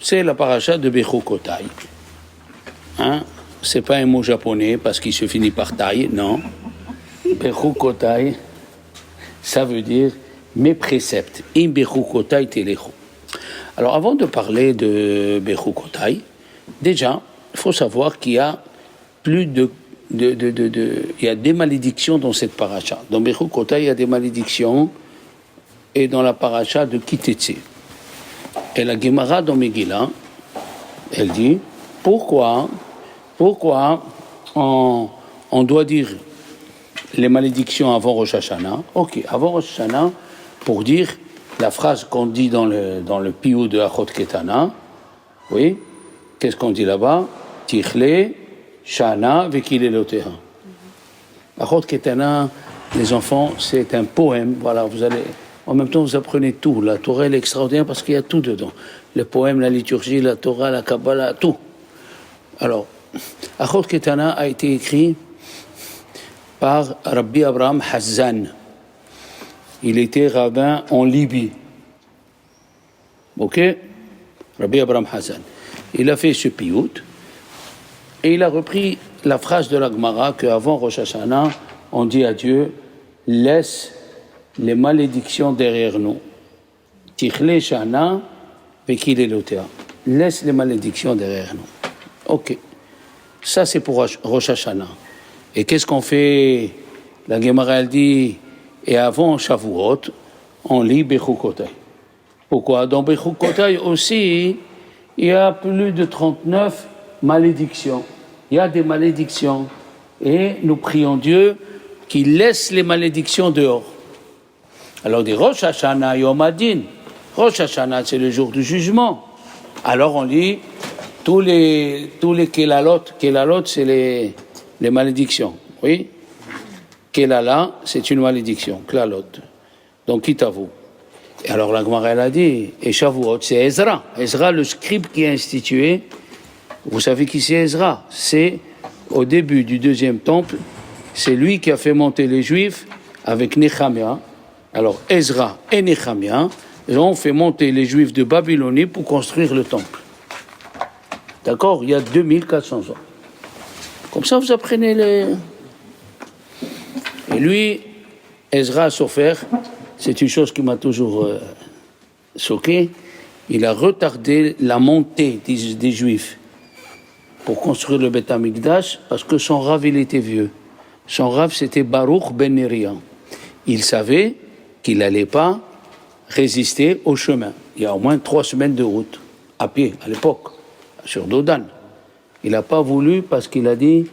c'est la paracha de Bechukotai. Hein? C'est pas un mot japonais parce qu'il se finit par taille, non. Bechukotai, ça veut dire mes préceptes. Im Bechukotai telechu. Alors avant de parler de Bechukotai, déjà, il faut savoir qu'il y a plus il y a des malédictions dans cette paracha. Dans Bechukotai, il y a des malédictions et dans la paracha de Kitetse. Et la Gemara dans Megillah, elle dit, pourquoi on doit dire les malédictions avant Rosh Hashanah? Ok, avant Rosh Hashanah, pour dire la phrase qu'on dit dans le piyou de Achot Ketana, oui, qu'est-ce qu'on dit là-bas? Tichle, Shana, Vekile Loteha. Achot Ketana, les enfants, c'est un poème, voilà, vous allez... En même temps, vous apprenez tout. La Torah, elle est extraordinaire parce qu'il y a tout dedans. Le poème, la liturgie, la Torah, la Kabbalah, tout. Alors, Achot Ketana a été écrit par Rabbi Abraham Hazan. Il était rabbin en Libye. Ok? Rabbi Abraham Hazan. Il a fait ce piyut et il a repris la phrase de la Gemara qu'avant Rosh Hashanah, on dit à Dieu, laisse les malédictions derrière nous. Tichle Shana, Vekile Lotea. Laisse les malédictions derrière nous. Ok. Ça, c'est pour Rosh Hashanah. Et qu'est-ce qu'on fait? La Gemara, elle dit, et avant Shavuot, on lit Bechukotai. Pourquoi? Dans Bechukotai aussi, il y a plus de 39 malédictions. Il y a des malédictions. Et nous prions Dieu qu'il laisse les malédictions dehors. Alors, des Rosh Hashanah Yom Adin. Rosh Hashanah, c'est le jour du jugement. Alors, on lit tous les Kelalot. Kelalot, c'est les malédictions. Oui? Kelala, c'est une malédiction. Klalot. Donc, Kitavu. Et alors, la Gemara, elle a dit, et Shavuot, c'est Ezra. Ezra, le scribe qui a institué. Vous savez qui c'est Ezra? C'est au début du deuxième temple. C'est lui qui a fait monter les Juifs avec Nehemia. Alors, Ezra et Nehemia ont fait monter les Juifs de Babylonie pour construire le temple. D'accord? Il y a 2400 ans. Comme ça, vous apprenez les... Et lui, Ezra Sofer, c'est une chose qui m'a toujours choqué, il a retardé la montée des Juifs pour construire le Beth Amikdash parce que son Rav, il était vieux. Son Rav, c'était Baruch Ben Neriah. Il savait qu'il n'allait pas résister au chemin. Il y a au moins 3 semaines de route, à pied, à l'époque, sur Dodan. Il n'a pas voulu parce qu'il a dit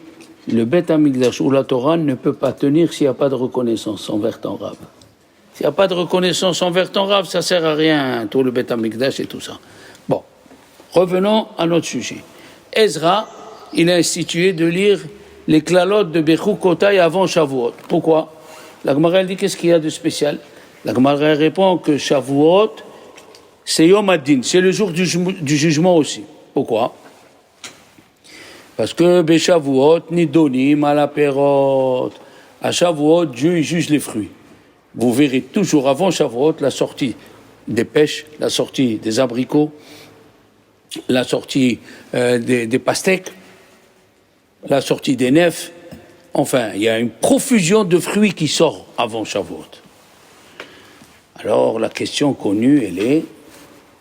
le Beth Amikdash ou la Torah ne peut pas tenir s'il n'y a pas de reconnaissance envers ton Rav. S'il n'y a pas de reconnaissance envers ton Rav, ça ne sert à rien, tout le Beth Amikdash et tout ça. Bon, revenons à notre sujet. Ezra, il a institué de lire les Klalot de Bechukotai avant Shavuot. Pourquoi? La Gemara dit qu'est-ce qu'il y a de spécial? La Gemara répond que Shavuot, c'est Yom Adin, c'est le jour du jugement aussi. Pourquoi? Parce que Beshavuot, Nidonim, Alaperot. À Shavuot, Dieu juge les fruits. Vous verrez toujours avant Shavuot la sortie des pêches, la sortie des abricots, la sortie des pastèques, la sortie des nefs. Enfin, il y a une profusion de fruits qui sort avant Shavuot. Alors, la question connue, elle est,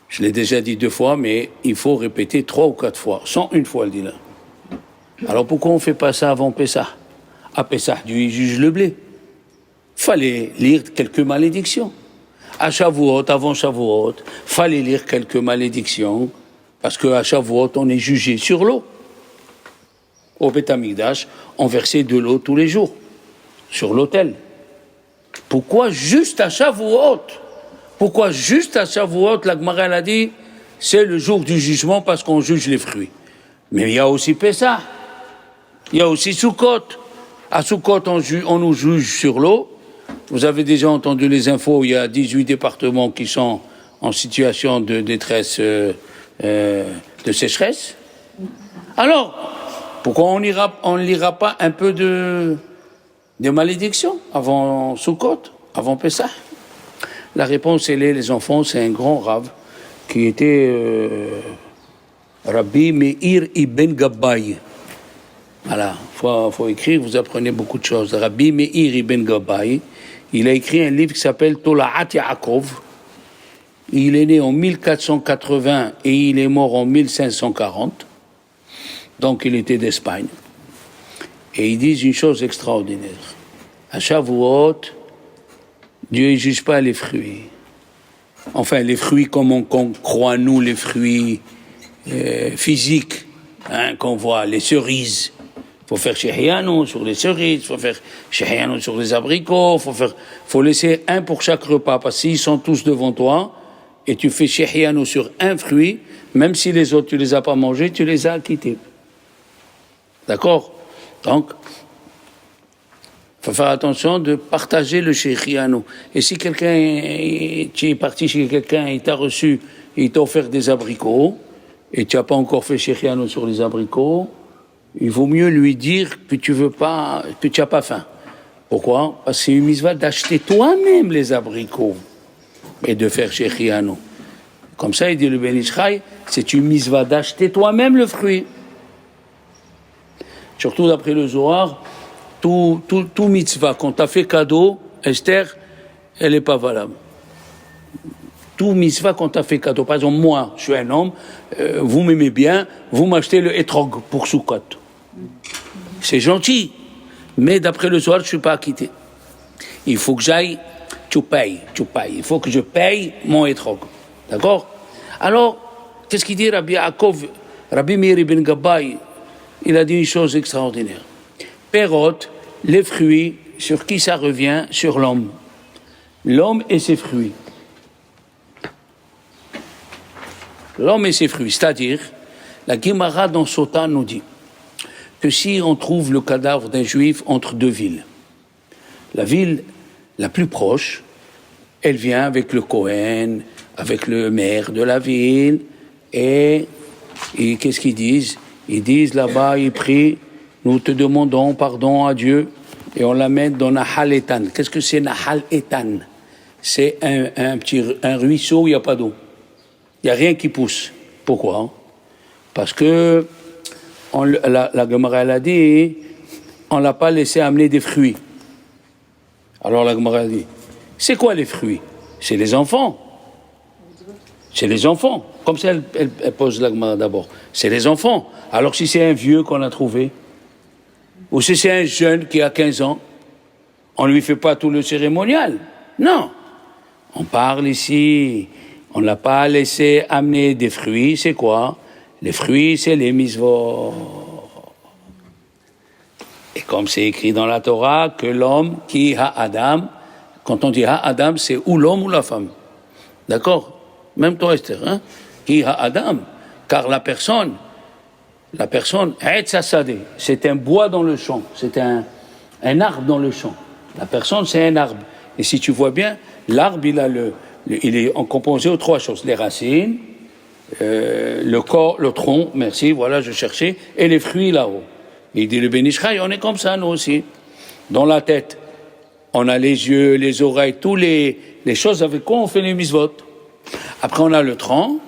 je l'ai déjà dit 2 fois, mais il faut répéter 3 ou 4 fois, 101 fois, elle dit là. Alors, pourquoi on ne fait pas ça avant Pessah? À Pessah, Dieu juge le blé. Fallait lire quelques malédictions. À Shavuot, avant Shavuot, fallait lire quelques malédictions, parce qu'à Shavuot, on est jugé sur l'eau. Au Beth Amikdash, on versait de l'eau tous les jours, sur l'autel. Pourquoi juste à Shavuot? Pourquoi juste à Shavuot, la Gemara a dit, c'est le jour du jugement parce qu'on juge les fruits. Mais il y a aussi Pessah, il y a aussi Sukkot. À Sukkot, on nous juge sur l'eau. Vous avez déjà entendu les infos, il y a 18 départements qui sont en situation de détresse, de sécheresse. Alors, pourquoi on ne lira pas un peu de malédictions avant Sukkot, avant Pessah? La réponse, elle est, les enfants, c'est un grand rave qui était Rabbi Meir ibn Gabbai. Voilà, faut écrire, vous apprenez beaucoup de choses. Rabbi Meir ibn Gabbai, il a écrit un livre qui s'appelle Tola'at Yaakov. Il est né en 1480 et il est mort en 1540. Donc il était d'Espagne. Et ils disent une chose extraordinaire. À Shavuot, Dieu ne juge pas les fruits. Enfin, les fruits comme on croit, nous, les fruits physiques, qu'on voit, les cerises. Il faut faire Shehianu sur les cerises, il faut faire Shehianu sur les abricots, faut laisser un pour chaque repas, parce qu'ils sont tous devant toi, et tu fais Shehianu sur un fruit, même si les autres, tu les as pas mangés, tu les as acquittés. D'accord? Donc, il faut faire attention de partager le Shehianu. Et si tu es parti chez quelqu'un, il t'a reçu, il t'a offert des abricots, et tu n'as pas encore fait Shehianu sur les abricots, il vaut mieux lui dire que tu n'as pas faim. Pourquoi? Parce que c'est une mitzvah d'acheter toi-même les abricots et de faire Shehianu. Comme ça, il dit le Ben Ish Chai, c'est une mitzvah d'acheter toi-même le fruit. Surtout d'après le Zohar, tout mitzvah qu'on t'a fait cadeau, Esther, elle n'est pas valable. Tout mitzvah qu'on t'a fait cadeau. Par exemple, moi, je suis un homme, vous m'aimez bien, vous m'achetez le etrog pour Soukot. C'est gentil, mais d'après le Zohar, je ne suis pas acquitté. Il faut que j'aille, tu payes. Il faut que je paye mon etrog. D'accord? Alors, qu'est-ce qu'il dit Rabbi Yaakov, Rabbi Meir ibn Gabbai? Il a dit une chose extraordinaire. Perot, les fruits, sur qui ça revient? Sur l'homme. L'homme et ses fruits. L'homme et ses fruits, c'est-à-dire, la Guémara dans Sota nous dit que si on trouve le cadavre d'un juif entre deux villes, la ville la plus proche, elle vient avec le Kohen, avec le maire de la ville, et qu'est-ce qu'ils disent? Ils disent là-bas, ils prient, nous te demandons pardon à Dieu, et on l'amène dans Nahal Etan. Qu'est-ce que c'est Nahal Etan? C'est un ruisseau où il n'y a pas d'eau. Il n'y a rien qui pousse. Pourquoi? Parce que la Gemara elle a dit, on ne l'a pas laissé amener des fruits. Alors la Gemara a dit, c'est quoi les fruits? C'est les enfants. C'est les enfants. Comme ça, elle pose la Gemara d'abord. C'est les enfants. Alors si c'est un vieux qu'on a trouvé, ou si c'est un jeune qui a 15 ans, on ne lui fait pas tout le cérémonial. Non. On parle ici... On ne l'a pas laissé amener des fruits, c'est quoi? Les fruits, c'est les mitzvot. Et comme c'est écrit dans la Torah, que l'homme qui a Adam, quand on dit ha Adam, c'est ou l'homme ou la femme. D'accord? Même toi, Esther, hein? Qui a Adam, car la personne, c'est un bois dans le champ, c'est un arbre dans le champ. La personne, c'est un arbre. Et si tu vois bien, l'arbre, il est composé de trois choses, les racines, le corps, le tronc, merci, voilà, je cherchais, et les fruits là-haut. Il dit le Ben Ish Chai, on est comme ça, nous aussi. Dans la tête, on a les yeux, les oreilles, toutes les choses avec quoi on fait les mitzvot. Après, on a le tronc,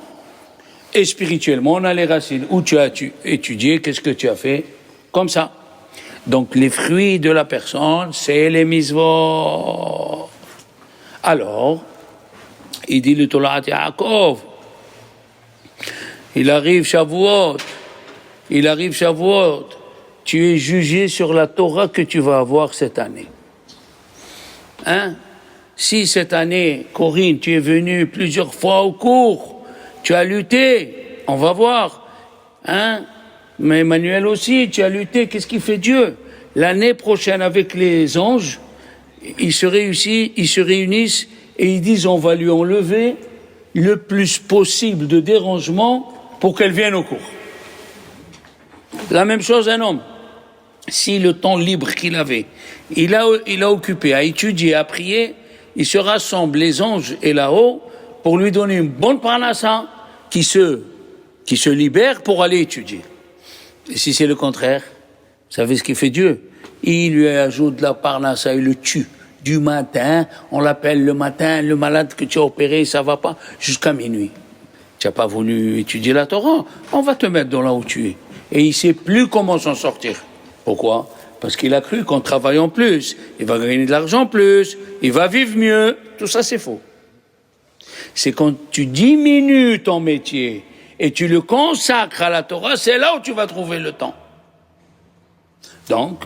et spirituellement, on a les racines. Où tu as étudié, qu'est-ce que tu as fait? Comme ça. Donc, les fruits de la personne, c'est les mitzvot. Alors, il dit le Tola'at Yaakov. Il arrive Shavuot. Tu es jugé sur la Torah que tu vas avoir cette année. Hein? Si cette année, Corinne, tu es venue plusieurs fois au cours, tu as lutté, on va voir. Hein? Mais Emmanuel aussi, tu as lutté, qu'est-ce qu'il fait Dieu? L'année prochaine avec les anges, ils se réunissent et ils disent on va lui enlever le plus possible de dérangement pour qu'elle vienne au cours. La même chose un homme. Si le temps libre qu'il avait, il a occupé à étudier, à prier, il se rassemble les anges et là-haut pour lui donner une bonne parnassa qui se libère pour aller étudier. Et si c'est le contraire, vous savez ce qu'il fait Dieu? Il lui ajoute de la parnassa, il le tue. Du matin, on l'appelle le matin, le malade que tu as opéré, ça va pas, jusqu'à minuit. Tu n'as pas voulu étudier la Torah, on va te mettre dans là où tu es. Et il ne sait plus comment s'en sortir. Pourquoi? Parce qu'il a cru qu'en travaillant plus, il va gagner de l'argent plus, il va vivre mieux. Tout ça, c'est faux. C'est quand tu diminues ton métier et tu le consacres à la Torah, c'est là où tu vas trouver le temps. Donc,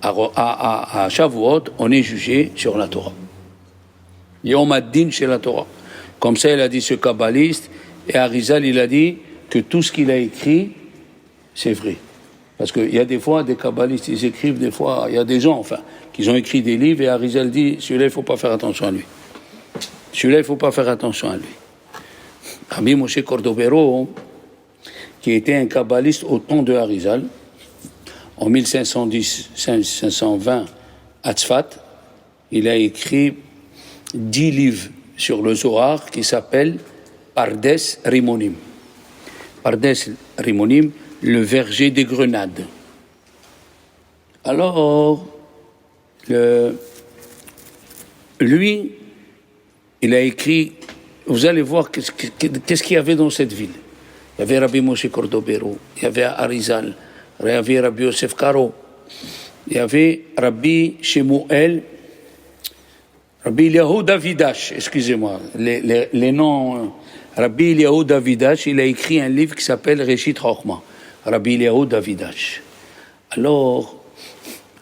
à Shavuot, on est jugé sur la Torah. Yom ad-din chez la Torah. Comme ça, il a dit ce kabbaliste, et Arizal, il a dit que tout ce qu'il a écrit, c'est vrai. Parce qu'il y a des fois, des kabbalistes, ils écrivent des fois, il y a des gens, enfin, qui ont écrit des livres, et Arizal dit, celui-là, il ne faut pas faire attention à lui. Celui-là, il ne faut pas faire attention à lui. Rabbi Moshe Cordovero, qui était un kabbaliste au temps de Arizal, en 1510-1520, à Tzfat, il a écrit 10 livres sur le Zohar qui s'appelle Pardes Rimonim. Pardes Rimonim, le verger des grenades. Alors, lui, il a écrit, vous allez voir qu'est-ce qu'il y avait dans cette ville. Il y avait Rabbi Moshe Cordovero, il y avait Arizal, il y avait Rabbi Yosef Karo, il y avait Rabbi Shemuel, Rabbi Eliyahu Davidash, excusez-moi, les noms. Rabbi Eliyahu Davidash, il a écrit un livre qui s'appelle Reshit Chochma. Rabbi Eliyahu Davidash. Alors,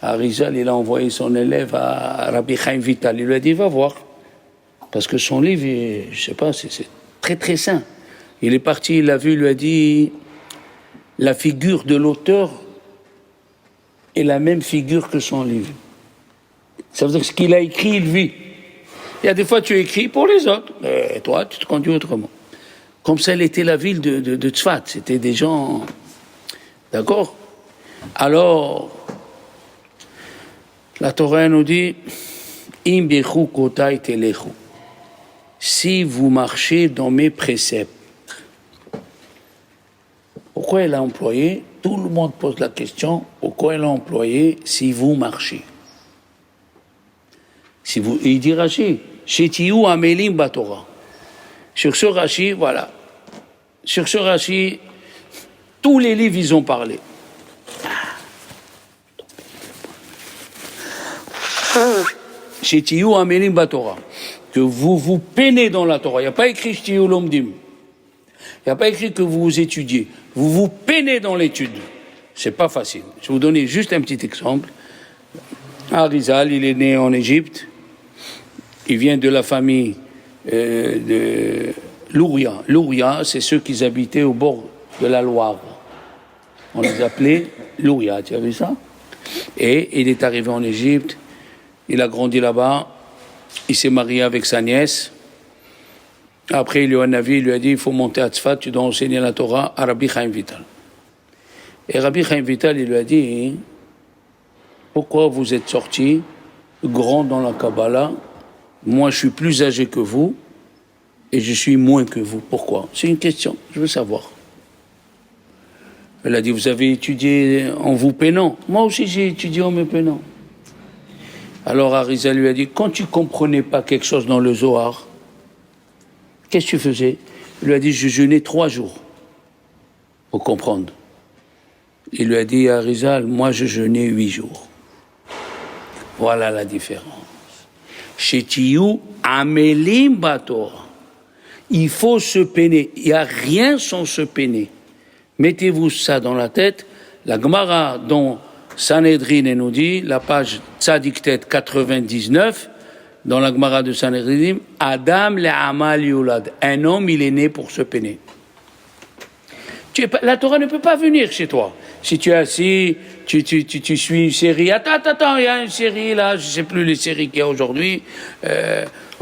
Arizal, il a envoyé son élève à Rabbi Chaim Vital. Il lui a dit, va voir. Parce que son livre, je ne sais pas, c'est très très sain. Il est parti, il l'a vu, il lui a dit, la figure de l'auteur est la même figure que son livre. Ça veut dire que ce qu'il a écrit, il vit. Il y a des fois, tu écris pour les autres, et toi, tu te conduis autrement. Comme ça, elle était la ville de Tzfat. C'était des gens... D'accord? Alors, la Torah nous dit, Im bechu kotai telechu. Si vous marchez dans mes préceptes. Pourquoi elle a employé? Tout le monde pose la question, pourquoi elle a employé si vous marchez? Si vous, il dit Rashi, Shetiyu amelim batorah. Sur ce Rashi, voilà. Sur ce Rashi, tous les livres, ils ont parlé. Shetiyu amelim batorah. Que vous vous peinez dans la Torah. Il n'y a pas écrit Shetiyu lomdim. Il n'y a pas écrit que vous étudiez. Vous vous peinez dans l'étude. C'est pas facile. Je vais vous donner juste un petit exemple. Arizal, il est né en Égypte. Il vient de la famille de Louria. Louria, c'est ceux qui habitaient au bord de la Loire. On les appelait Louria, tu as vu ça? Et il est arrivé en Égypte, il a grandi là-bas, il s'est marié avec sa nièce. Après, il lui a un avis, il lui a dit, il faut monter à Tzfat, tu dois enseigner la Torah à Rabbi Chaim Vital. Et Rabbi Chaim Vital, il lui a dit, pourquoi vous êtes sorti grand dans la Kabbalah? Moi, je suis plus âgé que vous et je suis moins que vous. Pourquoi? C'est une question, je veux savoir. Elle a dit, vous avez étudié en vous peinant. Moi aussi, j'ai étudié en me peinant. Alors Arizal lui a dit, quand tu ne comprenais pas quelque chose dans le Zohar, qu'est-ce que tu faisais? Il lui a dit, je jeûnais 3 jours pour comprendre. Il lui a dit, Arizal, moi je jeûnais 8 jours. Voilà la différence. Shetiyu amelim batorah. Il faut se peiner. Il n'y a rien sans se peiner. Mettez-vous ça dans la tête. La Gemara dont Sanhedrin nous dit, la page Tzadiktet 99, dans la Gemara de Sanhedrin, Adam le'amal yulad. Un homme, il est né pour se peiner. La Torah ne peut pas venir chez toi. Si tu es assis, tu suis une série. Attends, il y a une série là, je ne sais plus les séries qu'il y a aujourd'hui.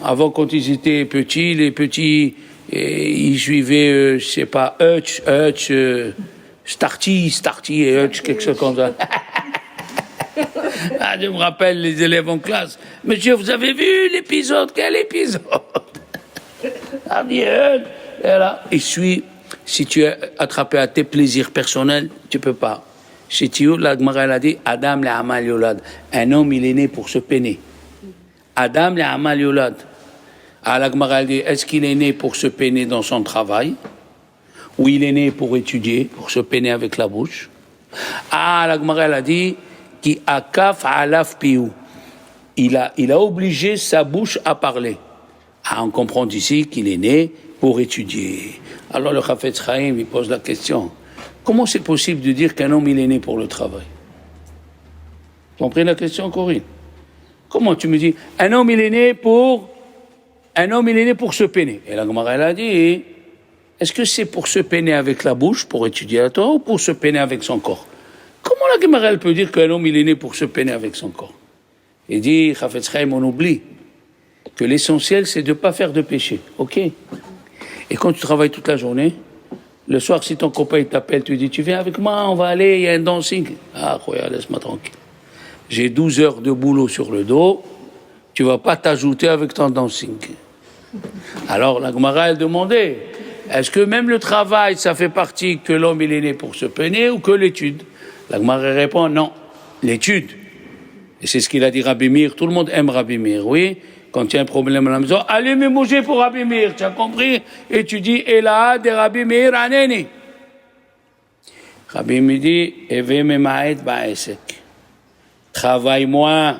Avant, quand ils étaient petits, les petits, ils suivaient, je ne sais pas, Hutch, Starty et Hutch, quelque chose comme ça. Ah, je me rappelle les élèves en classe. Monsieur, vous avez vu l'épisode? Quel épisode? Ah, dit Hutch. Et là, il suit. Si tu es attrapé à tes plaisirs personnels, tu ne peux pas. Chez Tio, la Gemara a dit, Adam le Amal Yolad. Un homme, il est né pour se peiner. Adam le Amal Yolad. À la Gemara, elle dit, est-ce qu'il est né pour se peiner dans son travail? Ou il est né pour étudier, pour se peiner avec la bouche? Ah, la Gemara, elle a dit, qui akaf alaf piou. Il a obligé sa bouche à parler. Ah, on comprend ici qu'il est né pour étudier. Alors le Chafetz Chaim, il pose la question, comment c'est possible de dire qu'un homme il est né pour le travail? Vous comprenez la question, Corinne? Comment tu me dis, un homme il est né pour se peiner? Et la Gemara elle a dit, est-ce que c'est pour se peiner avec la bouche, pour étudier la Torah, ou pour se peiner avec son corps? Comment la Gemara elle peut dire qu'un homme il est né pour se peiner avec son corps? Il dit, Chafetz Chaim, on oublie que l'essentiel, c'est de ne pas faire de péché, ok? Et quand tu travailles toute la journée, le soir, si ton copain t'appelle, tu dis, tu viens avec moi, on va aller, il y a un dancing. Ah, Khoya, laisse-moi tranquille. J'ai 12 heures de boulot sur le dos, tu ne vas pas t'ajouter avec ton dancing. Alors, la Gemara, elle demandait, est-ce que même le travail, ça fait partie que l'homme, il est né pour se peiner ou que l'étude? La Gemara répond, non, l'étude. Et c'est ce qu'il a dit Rabbi Meir. Tout le monde aime Rabbi Meir, oui. Quand il y a un problème à la maison, allez me bouger pour Rabbi Meir, tu as compris? Et tu dis, Ela de Rabbi Meir aneni. Rabbi Meir dit, Eve me ma'et ba'esek. Travaille moins.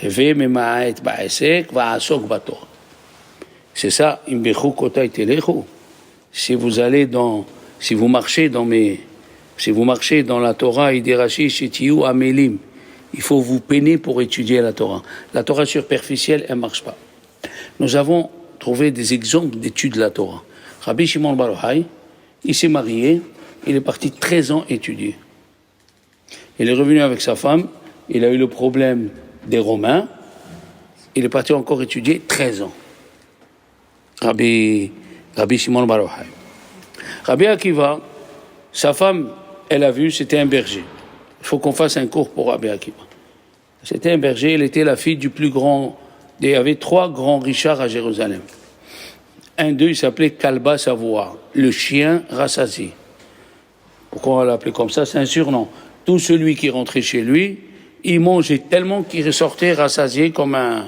Eve me ma'et ba'esek va'asok bator. C'est ça, imbechu kotay telechu. Si vous marchez dans la Torah, il dit Rashi, shetiyu amelim. Il faut vous peiner pour étudier la Torah. La Torah superficielle, elle ne marche pas. Nous avons trouvé des exemples d'études de la Torah. Rabbi Shimon bar Yochai, il s'est marié, il est parti 13 ans étudier. Il est revenu avec sa femme, il a eu le problème des Romains, il est parti encore étudier 13 ans. Rabbi Shimon bar Yochai. Rabbi Akiva, sa femme, elle a vu, c'était un berger. Il faut qu'on fasse un cours pour Rabbi Akiva. C'était un berger, elle était la fille du plus grand. Il y avait 3 grands Richards à Jérusalem. Un d'eux, il s'appelait Kalba Savoie, le chien rassasié. Pourquoi on l'appelait comme ça? C'est un surnom. Tout celui qui rentrait chez lui, il mangeait tellement qu'il ressortait rassasié comme un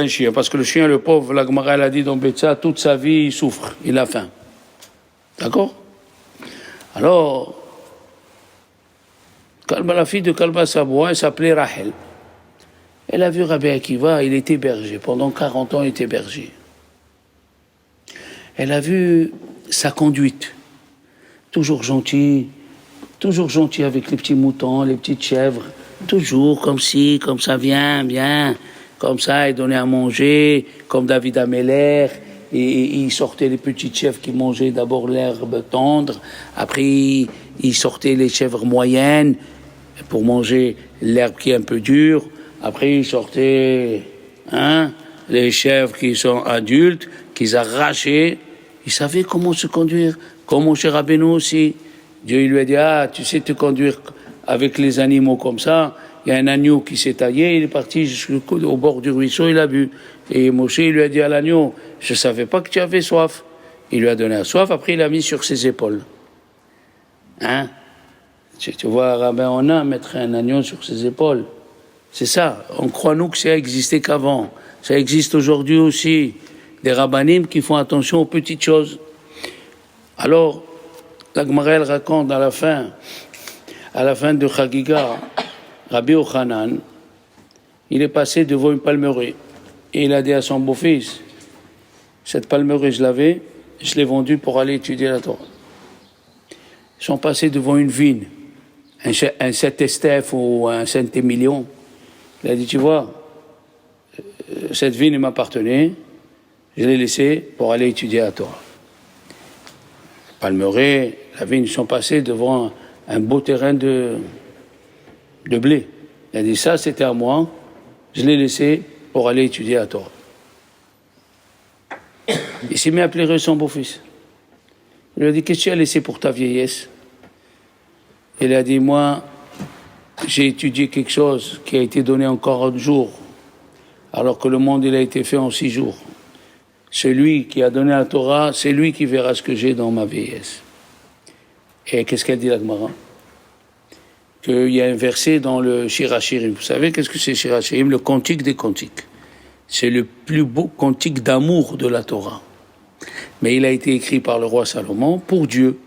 chien. Parce que le chien, le pauvre, la Gemara l'a dit dans Betsa, toute sa vie, il souffre, il a faim. D'accord? Alors, la fille de Kalba Savoie, elle s'appelait Rachel. Elle a vu Rabbi Akiva, il était berger. Pendant 40 ans, il était berger. Elle a vu sa conduite. Toujours gentil avec les petits moutons, les petites chèvres. Toujours comme ci, comme ça, viens. Comme ça, il donnait à manger, comme David Ameller. Et il sortait les petites chèvres qui mangeaient d'abord l'herbe tendre. Après, il sortait les chèvres moyennes pour manger l'herbe qui est un peu dure. Après, il sortait les chèvres qui sont adultes, qu'ils arrachaient. Il savait comment se conduire, comme mon cher Rabbeinu aussi. Dieu il lui a dit, tu sais te conduire avec les animaux comme ça. Il y a un agneau qui s'est taillé, il est parti jusqu'au bord du ruisseau, il a bu. Et Moshe il lui a dit à l'agneau, je ne savais pas que tu avais soif. Il lui a donné la soif, après il l'a mis sur ses épaules. Tu vois, Rabbin Ona mettre un agneau sur ses épaules. C'est ça, on croit nous que ça a existé qu'avant. Ça existe aujourd'hui aussi. Des rabbanim qui font attention aux petites choses. Alors, la Gemara elle raconte à la fin de Chagiga, Rabbi Yochanan, il est passé devant une palmeraie et il a dit à son beau-fils, cette palmeraie je l'ai vendue pour aller étudier la Torah. Ils sont passés devant une vigne, un Saint-Estèphe ou un Saint-Émilion. Il a dit, tu vois, cette vigne m'appartenait, je l'ai laissée pour aller étudier la Torah. Palmeraie, la vigne, ils sont passés devant un beau terrain de blé. Il a dit, ça c'était à moi, je l'ai laissé pour aller étudier la Torah. Il s'est mis à pleurer son beau-fils. Il lui a dit, qu'est-ce que tu as laissé pour ta vieillesse? Il a dit, moi, j'ai étudié quelque chose qui a été donné encore un jour, alors que le monde il a été fait en 6 jours. Celui qui a donné la Torah, c'est lui qui verra ce que j'ai dans ma vieillesse. Et qu'est-ce qu'elle dit la Gemara? Qu'il y a un verset dans le Shir HaShirim. Vous savez qu'est-ce que c'est Shir HaShirim? Le cantique des cantiques. C'est le plus beau cantique d'amour de la Torah. Mais il a été écrit par le roi Salomon pour Dieu,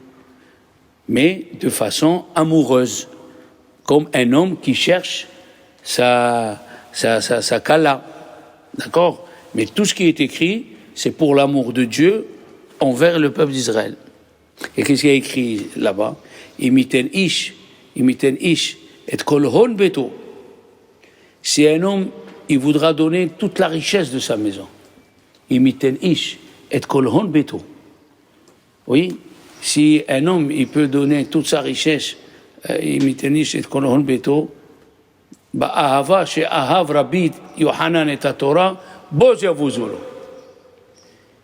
mais de façon amoureuse, comme un homme qui cherche sa kala. D'accord? Mais tout ce qui est écrit, c'est pour l'amour de Dieu envers le peuple d'Israël. Et qu'est-ce qu'il y a écrit là-bas? Imiten ish, et kol hon beto. Si un homme, il voudra donner toute la richesse de sa maison. Imiten ish, et kol hon beto. Oui, si un homme, il peut donner toute sa richesse, imiten ish, et kol hon beto, ba'ahava she'ahav rabbi Yohanan et Torah, boz yavuzulu.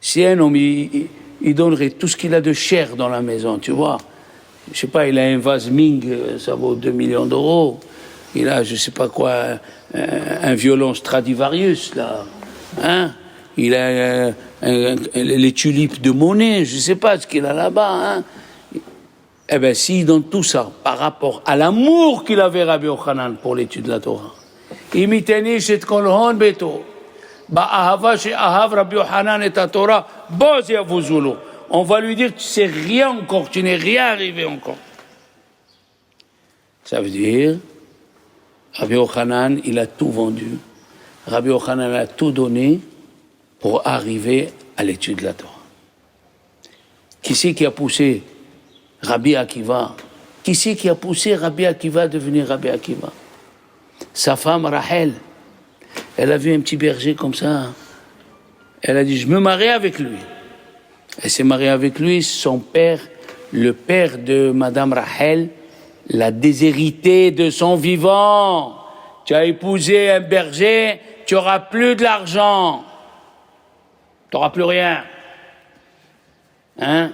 Si un homme, il donnerait tout ce qu'il a de cher dans la maison, tu vois. Je sais pas, il a un vase Ming, ça vaut 2 millions d'euros. Il a, je sais pas quoi, un violon Stradivarius, là. Hein? Il a les tulipes de Monet, je sais pas ce qu'il a là-bas. Hein? Eh bien, s'il donne tout ça par rapport à l'amour qu'il avait Rabbi Yochanan pour l'étude de la Torah, imiteni shet kol hon beto. On va lui dire, tu sais rien encore, tu n'es rien arrivé encore. Ça veut dire, Rabbi Yochanan, il a tout vendu. Rabbi Yochanan a tout donné pour arriver à l'étude de la Torah. Qui c'est qui a poussé Rabbi Akiva? Qui c'est qui a poussé Rabbi Akiva à devenir Rabbi Akiva? Sa femme Rachel. Elle a vu un petit berger comme ça. Elle a dit, je me marie avec lui. Elle s'est mariée avec lui. Son père, le père de Madame Rachel, l'a déshérité de son vivant. Tu as épousé un berger, tu n'auras plus de l'argent. Tu n'auras plus rien. Hein?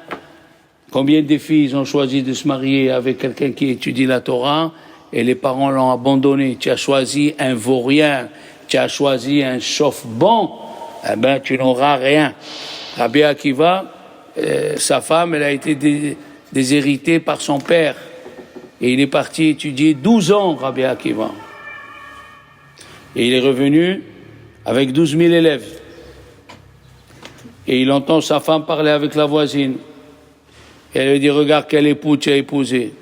Combien de filles ont choisi de se marier avec quelqu'un qui étudie la Torah et les parents l'ont abandonné? Tu as choisi un vaurien. Tu as choisi un chauffe-bon, eh ben, tu n'auras rien. Rabbi Akiva, sa femme, elle a été déshéritée par son père. Et il est parti étudier 12 ans, Rabbi Akiva. Et il est revenu avec 12 000 élèves. Et il entend sa femme parler avec la voisine. Et elle lui dit, regarde quel époux tu as épousé.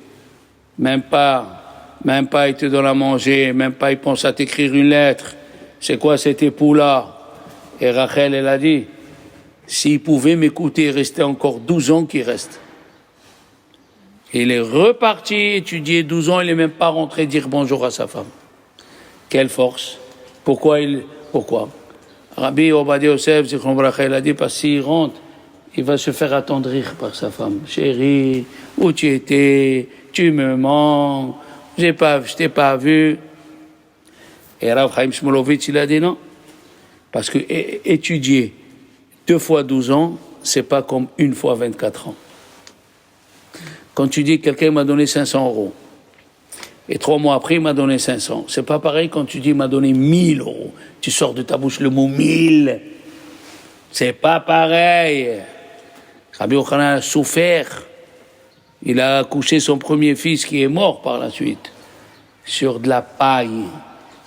Même pas, il te donne à manger, même pas il pense à t'écrire une lettre. C'est quoi cet époux-là? Et Rachel, elle a dit, s'il pouvait m'écouter et rester encore 12 ans, qu'il reste. Et il est reparti étudier 12 ans, il n'est même pas rentré dire bonjour à sa femme. Quelle force! Pourquoi? Rabbi Obadiah Yosef, Zichron Rachel a dit, parce qu'il rentre, il va se faire attendrir par sa femme. Chérie, où tu étais? Tu me manques, je t'ai pas vu. Et Rav Chaim Shmulevitch, il a dit non. Parce que étudier 2 fois 12 ans, c'est pas comme 1 fois 24 ans. Quand tu dis quelqu'un m'a donné 500 euros, et 3 mois après, il m'a donné 500. C'est pas pareil quand tu dis il m'a donné 1000 euros. Tu sors de ta bouche le mot 1000. C'est pas pareil. Rabbi Yochanan a souffert. Il a accouché son premier fils qui est mort par la suite, sur de la paille.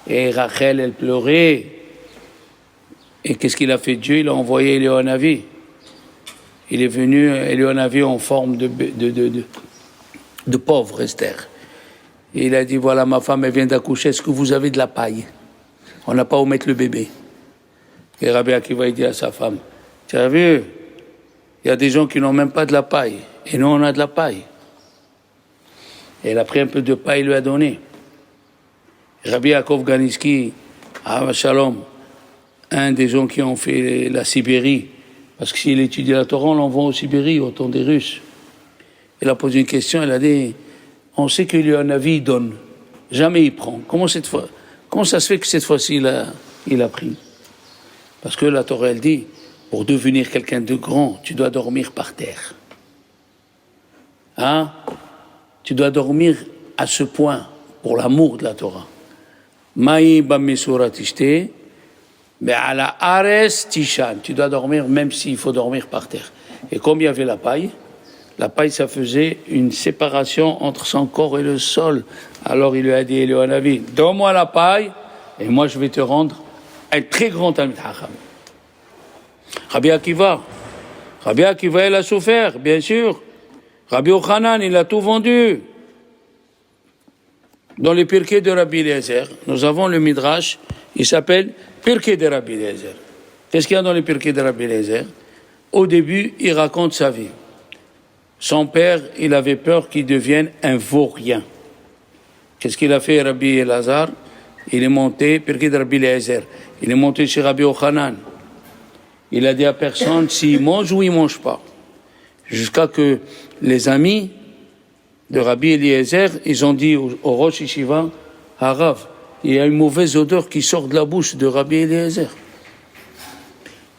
Et Rachel, elle pleurait. Et qu'est-ce qu'il a fait Dieu? Il a envoyé Éléonavi. Il est venu, Éléonavi, en forme de pauvre Esther. Et il a dit, voilà, ma femme, elle vient d'accoucher, est-ce que vous avez de la paille? On n'a pas où mettre le bébé. Et Rabbi Akiva, il dit à sa femme, tu as vu, il y a des gens qui n'ont même pas de la paille. Et nous, on a de la paille. Et elle a pris un peu de paille, il lui a donné. Rabbi Yaakov Ganiski, à Shalom, un des gens qui ont fait la Sibérie, parce que s'il étudie la Torah, on l'envoie en Sibérie, au temps des Russes. Il a posé une question, il a dit, on sait qu'il y a un avis, il donne. Jamais il prend. Comment ça se fait que cette fois-ci, il a pris? Parce que la Torah, elle dit, pour devenir quelqu'un de grand, tu dois dormir par terre. Hein? Tu dois dormir à ce point, pour l'amour de la Torah. Maï bamisura tishte, mais à la ares tishan. Tu dois dormir même s'il faut dormir par terre. Et comme il y avait la paille, ça faisait une séparation entre son corps et le sol. Alors il lui a dit, Éléonavi, donne-moi la paille, et moi je vais te rendre un très grand Talmid Chacham. Rabbi Akiva, il a souffert, bien sûr. Rabbi Yochanan, il a tout vendu. Dans les Pirkei de Rabbi Eliezer, nous avons le Midrash, il s'appelle Pirkei de Rabbi Eliezer. Qu'est-ce qu'il y a dans les Pirkei de Rabbi Eliezer? Au début, il raconte sa vie. Son père, il avait peur qu'il devienne un vaurien. Qu'est-ce qu'il a fait, Rabbi Elazar? Il est monté, Pirkei de Rabbi Eliezer, il est monté chez Rabbi Yochanan. Il a dit à personne s'il mange ou il ne mange pas. Jusqu'à que les amis de Rabbi Eliezer, ils ont dit au Rosh Yeshiva, Harav, il y a une mauvaise odeur qui sort de la bouche de Rabbi Eliezer.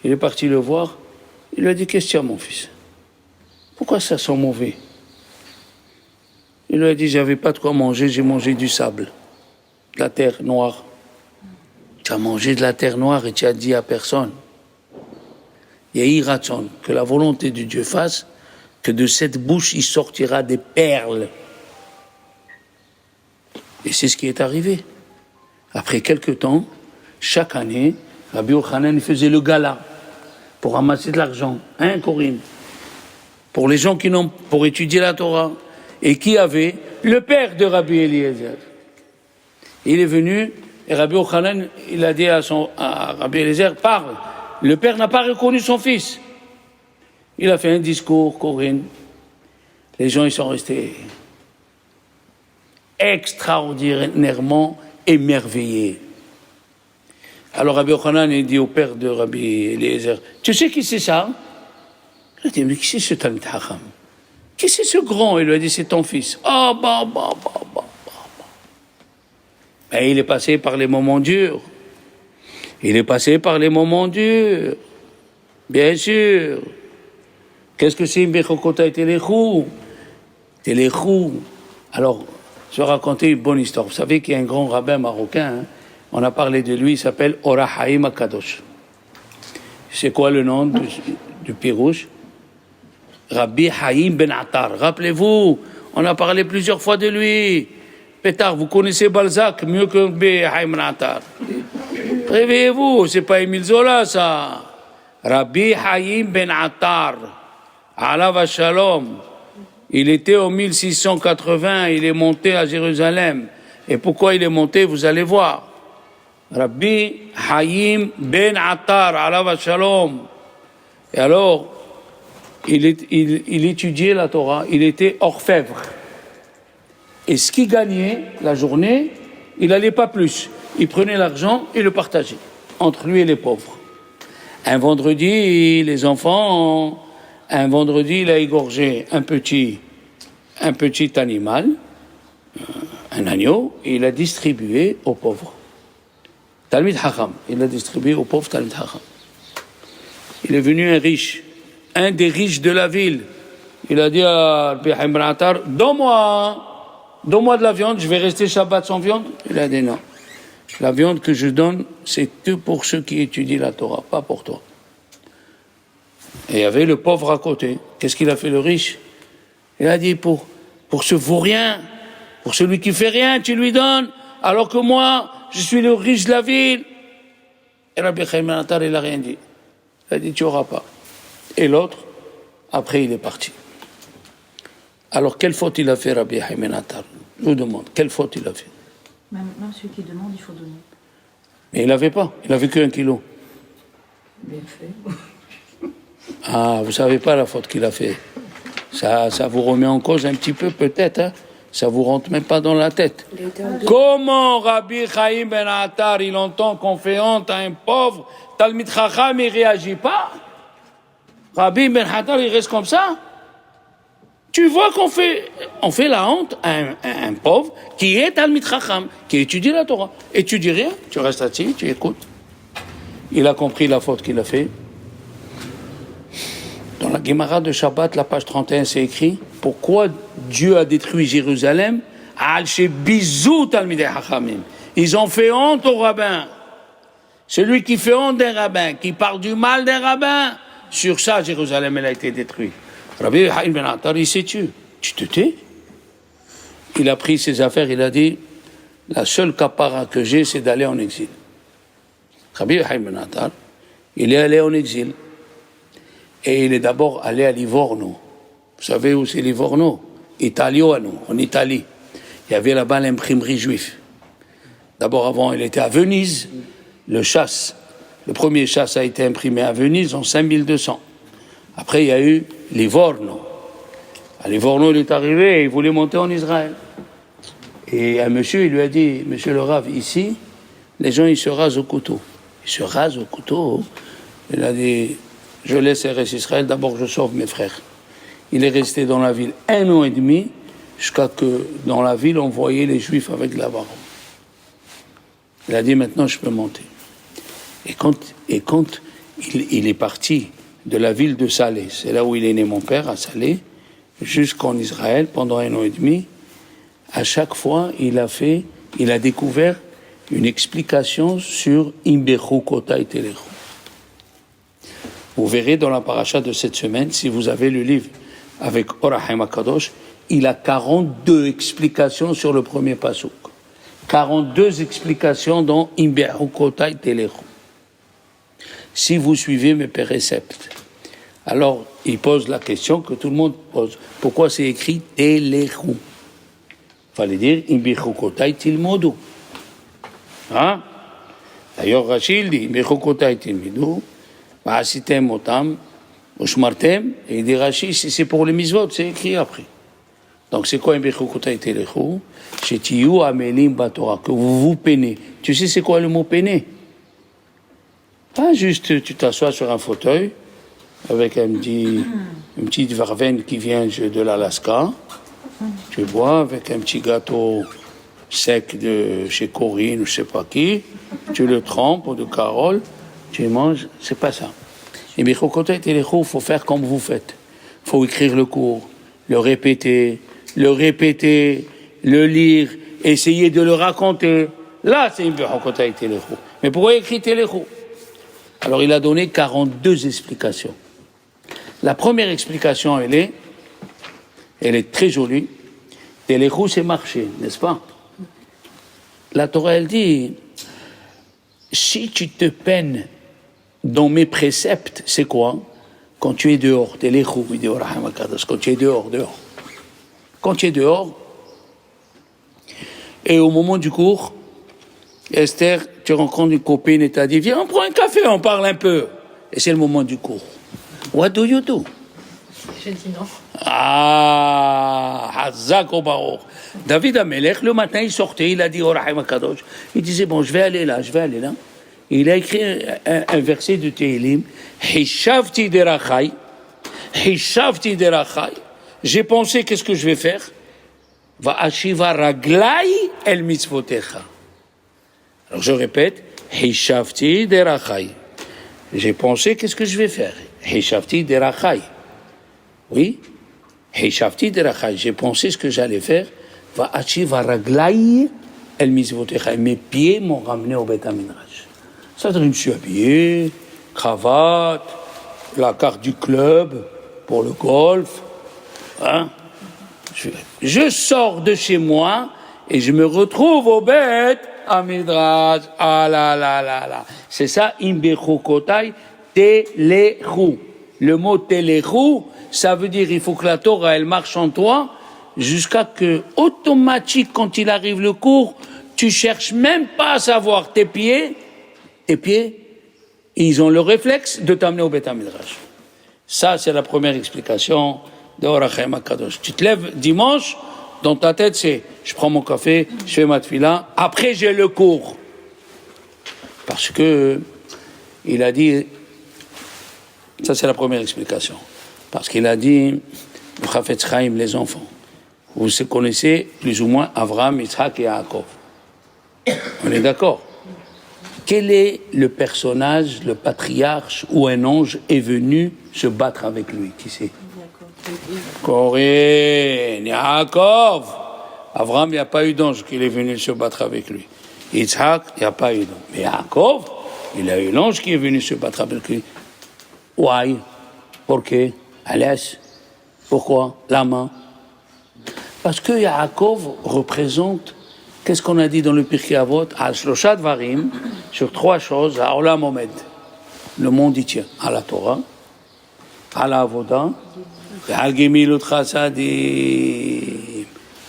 Il est parti le voir, il lui a dit, qu'est-ce qu'il y a mon fils? Pourquoi ça sent mauvais? Il lui a dit, j'avais pas de quoi manger, j'ai mangé du sable, de la terre noire. Tu as mangé de la terre noire et tu as dit à personne. Yehi Ratzon, que la volonté de Dieu fasse, que de cette bouche il sortira des perles. Et c'est ce qui est arrivé. Après quelque temps, chaque année, Rabbi Yochanan faisait le gala pour ramasser de l'argent, hein, Corinne, pour les gens qui n'ont, pour étudier la Torah, et qui avait le père de Rabbi Eliezer. Il est venu, et Rabbi Yochanan, il a dit à Rabbi Eliezer, parle. Le père n'a pas reconnu son fils. Il a fait un discours, Corinne. Les gens, ils sont restés extraordinairement émerveillés. Alors Rabbi Yochanan, il dit au père de Rabbi Eliezer, tu sais qui c'est ça? Il a dit, mais qui c'est ce Talmid Chacham? Qui c'est ce grand? Il lui a dit, c'est ton fils. Ah, Mais il est passé par les moments durs. Il est passé par les moments durs. Bien sûr. Qu'est-ce que c'est une Bechokota et Téléchou? Téléchou. Alors, je vais raconter une bonne histoire. Vous savez qu'il y a un grand rabbin marocain, hein? On a parlé de lui, il s'appelle Ora Haïm Akadosh. C'est quoi le nom du Pirouche? Rabbi Haïm Ben Attar. Rappelez-vous, on a parlé plusieurs fois de lui. Pétard, vous connaissez Balzac mieux que Rabbi Haïm Ben Attar. Réveillez-vous, c'est pas Émile Zola, ça. Rabbi Haïm Ben Attar, Alav Shalom. Il était en 1680, il est monté à Jérusalem. Et pourquoi il est monté, vous allez voir. Rabbi Haïm Ben Attar, Alav Shalom. Et alors, il étudiait la Torah, il était orfèvre. Et ce qu'il gagnait la journée, il n'allait pas plus. Il prenait l'argent et le partageait entre lui et les pauvres. Un vendredi, les enfants, un vendredi, il a égorgé un petit animal, un agneau, et il l'a distribué aux pauvres. Talmid Chacham, il l'a distribué aux pauvres Talmid Chacham. Il est venu un riche, un des riches de la ville. Il a dit à Rabbi Haïm Ben Attar, donne-moi de la viande, je vais rester Shabbat sans viande. Il a dit non. La viande que je donne, c'est que pour ceux qui étudient la Torah, pas pour toi. Et il y avait le pauvre à côté. Qu'est-ce qu'il a fait le riche? Il a dit, pour ce vaurien, pour celui qui fait rien, tu lui donnes, alors que moi, je suis le riche de la ville. Et Rabbi Haïm Ben Attar, il n'a rien dit. Il a dit, tu n'auras pas. Et l'autre, après, il est parti. Alors, quelle faute il a fait, Rabbi Haïm Ben Attar? Je vous demande, quelle faute il a fait? Même celui qui demande, il faut donner. Mais il n'avait pas, il n'avait que 1 kilo. Bien fait. Ah, vous ne savez pas la faute qu'il a fait. Ça vous remet en cause un petit peu, peut-être, hein? Ça vous rentre même pas dans la tête. Comment Rabbi Haïm Ben Attar, il entend qu'on fait honte à un pauvre, Talmid Chacham, il ne réagit pas? Rabbi Ben Attar, il reste comme ça? Tu vois qu'on fait la honte à un pauvre qui est Talmid Chacham, qui étudie la Torah. Et tu dis rien, tu restes assis, tu écoutes. Il a compris la faute qu'il a fait. Dans la Gemara de Shabbat, la page 31, c'est écrit pourquoi Dieu a détruit Jérusalem. Ils ont fait honte aux rabbins. Celui qui fait honte d'un rabbin, qui parle du mal d'un rabbin, sur ça, Jérusalem, elle a été détruite. Rabbi Haïm Ben Attar, il s'est tué. Tu te tais? Il a pris ses affaires, il a dit, la seule capara que j'ai, c'est d'aller en exil. Rabbi Yochanan ben Attar, il est allé en exil. Et il est d'abord allé à Livorno. Vous savez où c'est Livorno? Italiano, en Italie. Il y avait là-bas l'imprimerie juive. D'abord, avant, il était à Venise. Le premier chasse a été imprimé à Venise en 5200. Après, il y a eu Livorno. À Livorno, il est arrivé et il voulait monter en Israël. Et un monsieur, il lui a dit, monsieur le Rav, ici, les gens, ils se rasent au couteau. Ils se rasent au couteau. Il a dit, je laisse Eretz Israël, d'abord je sauve mes frères. Il est resté dans la ville 1 an et demi, jusqu'à que dans la ville, on voyait les Juifs avec la baronne. Il a dit, maintenant je peux monter. Et quand il est parti de la ville de Salé, c'est là où il est né mon père, à Salé, jusqu'en Israël, pendant 1 an et demi, à chaque fois, il a découvert une explication sur Imbechu Kota et Telechu. Vous verrez dans la paracha de cette semaine, si vous avez le livre avec Or HaChaim HaKadosh, il a 42 explications sur le premier pasuk. 42 explications dans Imbechu Kota et Telechu. Si vous suivez mes préceptes, alors il pose la question que tout le monde pose. Pourquoi c'est écrit Telechu? Il fallait dire Imbechu Kota et Tilmodu. Hein? D'ailleurs, Rachid dit Imbechu Kota et Tilmodu. Va'asitem otam, ushmartem, et il dit Rashi, si c'est pour les mitzvot, c'est écrit après. Donc c'est quoi Imbechu Kota et Telechu? Shetiyu amelim batorah, que vous vous peinez. Tu sais c'est quoi le mot peiner? Pas juste tu t'assois sur un fauteuil avec une petite verveine qui vient de l'Alaska, tu bois avec un petit gâteau sec de chez Corinne ou je sais pas qui, tu le trempes ou de Carole, tu manges, c'est pas ça. Et Imbechu Kota et Telechu, il faut faire comme vous faites. Il faut écrire le cours, le répéter, le lire, essayer de le raconter. Là, c'est Imbechu Kota et Telechu. Mais pourquoi écrire Telechu? Alors, il a donné 42 explications. La première explication, elle est très jolie. Telechu, c'est marcher, n'est-ce pas? La Torah, elle dit, si tu te peines dans mes préceptes, c'est quoi? Quand tu es dehors, Telechu, quand tu es dehors. Quand tu es dehors, et au moment du cours, Esther, tu rencontres une copine et t'as dit, viens, on prend un café, on parle un peu. Et c'est le moment du cours. What do you do? Je dis non. Ah, Hazak au Baruch. David Amelech, le matin, il sortait, il a dit, Or HaChaim HaKadosh. Il disait, bon, je vais aller là. Il a écrit un verset de Tehillim, Hishavti derachai. J'ai pensé, qu'est-ce que je vais faire? Va ashiva raglai el mitzvotecha. Alors je répète, Hishavti derachai. J'ai pensé, qu'est-ce que je vais faire? Hishavti derachai. Oui, Hishavti derachai. J'ai pensé ce que j'allais faire. Va ashiva raglai el mitzvotecha. Mes pieds m'ont ramené au Beth Midrash. Ça veut dire, je me suis habillé, cravate, la carte du club pour le golf. Hein? Je sors de chez moi et je me retrouve au Beth Midrash. Ah là. C'est ça, Imbechu Kota et Telechu. Le mot Telechu, ça veut dire il faut que la Torah, elle marche en toi jusqu'à que, automatique, quand il arrive le cours, tu cherches même pas à savoir tes pieds, ils ont le réflexe de t'amener au Beth Midrash. Ça, c'est la première explication de Or HaChaim HaKadosh. Tu te lèves dimanche, dans ta tête, c'est je prends mon café, je fais ma tefila, après j'ai le cours. Parce que il a dit, ça c'est la première explication, parce qu'il a dit, le Chafetz Chaim, les enfants, vous connaissez plus ou moins Avraham, Yitzhak et Yaakov. On est d'accord? Quel est le personnage, le patriarche où un ange est venu se battre avec lui? Qui c'est? Corinne, Yaakov. Avraham, il n'y a pas eu d'ange qui est venu se battre avec lui. Yitzhak, il n'y a pas eu d'ange. Mais Yaakov, il a eu l'ange qui est venu se battre avec lui. Why? Pourquoi? Alès? Pourquoi? La main? Parce que Yaakov représente Qu'est-ce qu'on a dit dans le Pirkei Avot? Al Shlosha Dvarim, sur 3 choses, à Olam Omed. Le monde y tient. À la Torah, à la Avoda, al Gemilut Chasadim,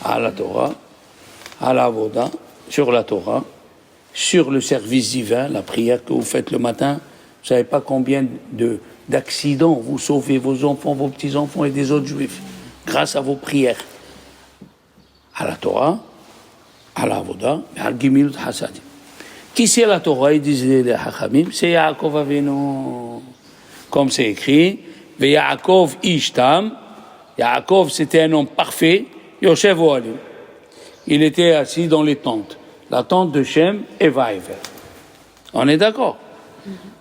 à la Torah, à la Avoda, sur la Torah, sur le service divin, la prière que vous faites le matin. Vous ne savez pas combien d'accidents vous sauvez vos enfants, vos petits-enfants et des autres juifs, grâce à vos prières. À la Torah, à la Avoda, à Gemilut Chasadim. Qui c'est la Torah? Ils disaient les Hachamim, c'est Yaakov Avinu. Comme c'est écrit, Ve Yaakov Ishtam. Yaakov, c'était un homme parfait. Yoshev Oalim. Il était assis dans les tentes. La tente de Shem et Vaïver. On est d'accord?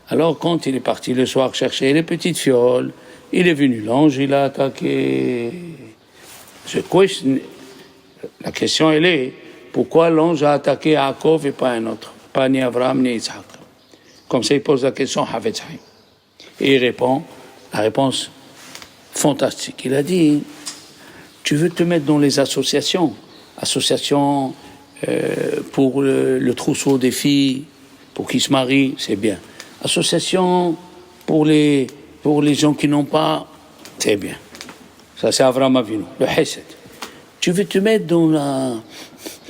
Alors, quand il est parti le soir chercher les petites fioles, il est venu l'ange, il a attaqué. La question, elle est, pourquoi l'ange a attaqué Yaakov et pas un autre? Pas ni Abraham ni Isaac. Comme ça, il pose la question Havetz Haim. Et il répond, la réponse fantastique. Il a dit, tu veux te mettre dans les associations pour le trousseau des filles, pour qu'ils se marient, c'est bien. Association pour les gens qui n'ont pas, c'est bien. Ça, c'est Avraham Avinu, le Hesed. Tu veux te mettre dans